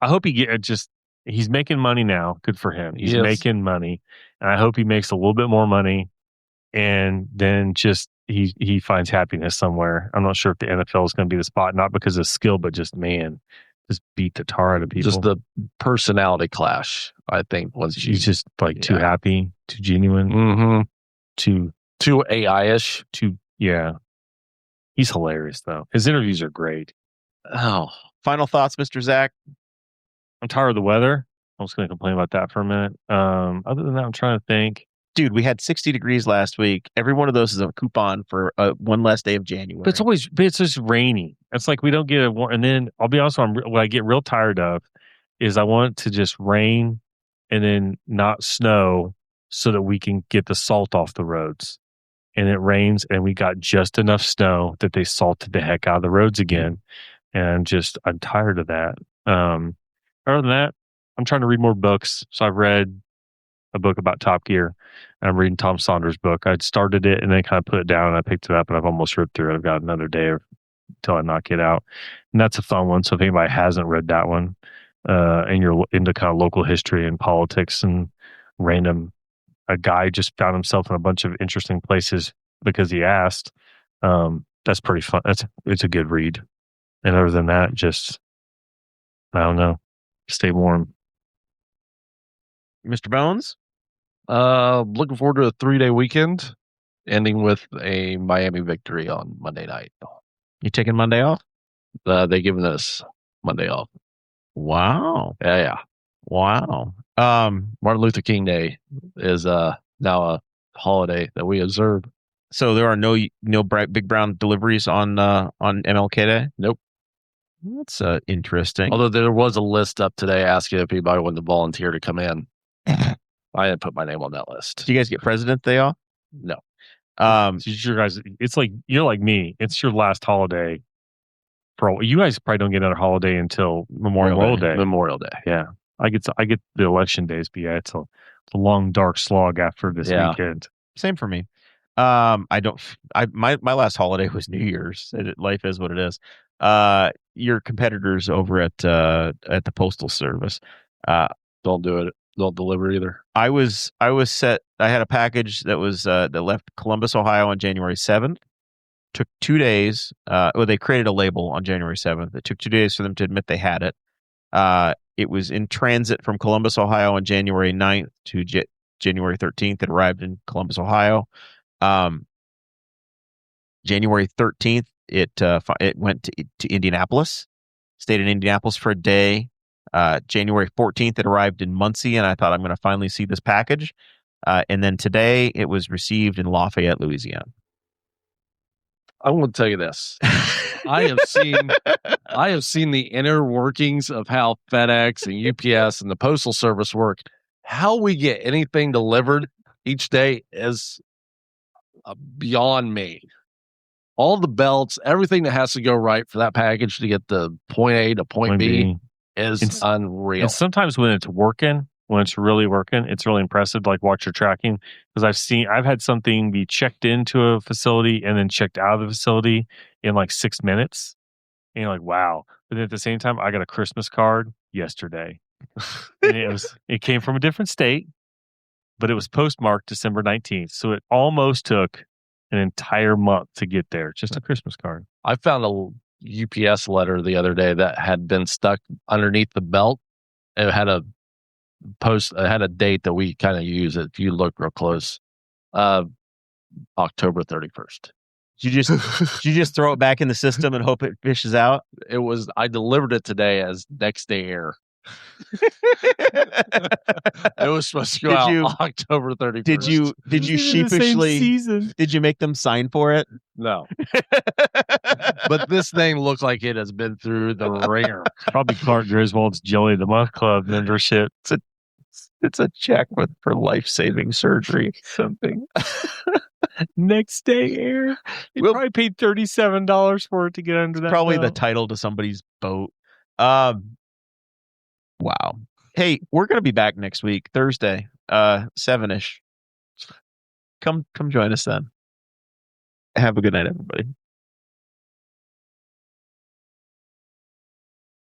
I hope he's making money now. Good for him. He's making money. And I hope he makes a little bit more money and then just he finds happiness somewhere. I'm not sure if the NFL is going to be the spot, not because of skill, but just beat the tar out of people. Just the personality clash, I think. He's just like too happy, too genuine, too AI-ish. He's hilarious though. His interviews are great. Oh, final thoughts, Mr. Zach? I'm tired of the weather. I'm just going to complain about that for a minute. Other than that, I'm trying to think. Dude, we had 60 degrees last week. Every one of those is a coupon for one less day of January. But it's just rainy. It's like we don't get a warm. And then I'll be honest, what I get real tired of is I want it to just rain and then not snow so that we can get the salt off the roads. And it rains and we got just enough snow that they salted the heck out of the roads again. And I'm tired of that. Other than that, I'm trying to read more books. So I've read a book about Top Gear. And I'm reading Tom Saunders' book. I'd started it and then kind of put it down and I picked it up and I've almost ripped through it. I've got another day until I knock it out. And that's a fun one. So if anybody hasn't read that one, and you're into kind of local history and politics and a guy just found himself in a bunch of interesting places because he asked. That's pretty fun. It's a good read. And other than that, I don't know. Stay warm. Mr. Bones? Looking forward to a 3-day weekend, ending with a Miami victory on Monday night. You taking Monday off? They giving us Monday off. Wow. Yeah. Wow. Martin Luther King Day is now a holiday that we observe. So there are no big brown deliveries on MLK Day? Nope. That's interesting. Although there was a list up today asking if anybody wanted to volunteer to come in. I didn't put my name on that list. Do you guys get President's Day off? No. It's like you're like me. It's your last holiday. You guys probably don't get another holiday until Memorial Day. Memorial Day. Yeah, I get the election days, but it's a long dark slog after this weekend. Same for me. I don't. My last holiday was New Year's. Life is what it is. Your competitors over at the Postal Service, Don't do it. Don't deliver either. I was set. I had a package that was that left Columbus, Ohio on January 7th. Took 2 days. Well, they created a label on January 7th. It took 2 days for them to admit they had it. It was in transit from Columbus, Ohio on January 9th to January 13th. It arrived in Columbus, Ohio. January 13th, it went to Indianapolis, stayed in Indianapolis for a day. January 14th, it arrived in Muncie, and I thought I'm going to finally see this package. And then today, it was received in Lafayette, Louisiana. I'm going to tell you this. I have seen the inner workings of how FedEx and UPS and the Postal Service work. How we get anything delivered each day is beyond me. All the belts, everything that has to go right for that package to get the point A to point B is unreal. And sometimes when it's really working, it's really impressive to like watch your tracking, because I've had something be checked into a facility and then checked out of the facility in like 6 minutes. And you're like, wow. But then at the same time, I got a Christmas card yesterday. And it came from a different state, but it was postmarked December 19th. So it almost took an entire month to get there. Just a Christmas card. I found a UPS letter the other day that had been stuck underneath the belt. It had a date that we kind of use if you look real close. October 31st. Did you just throw it back in the system and hope it fishes out? I delivered it today as next day air. It was supposed to go out October 31st. Did you sheepishly did you make them sign for it? No. But this thing looks like it has been through the ringer. Probably Clark Griswold's Jelly of the Month Club membership. It's a check for life-saving surgery. Something. Next day air. You probably paid $37 for it to get under that. Probably the title to somebody's boat. Wow. Hey, we're gonna be back next week, Thursday, 7-ish. Come join us then. Have a good night, everybody.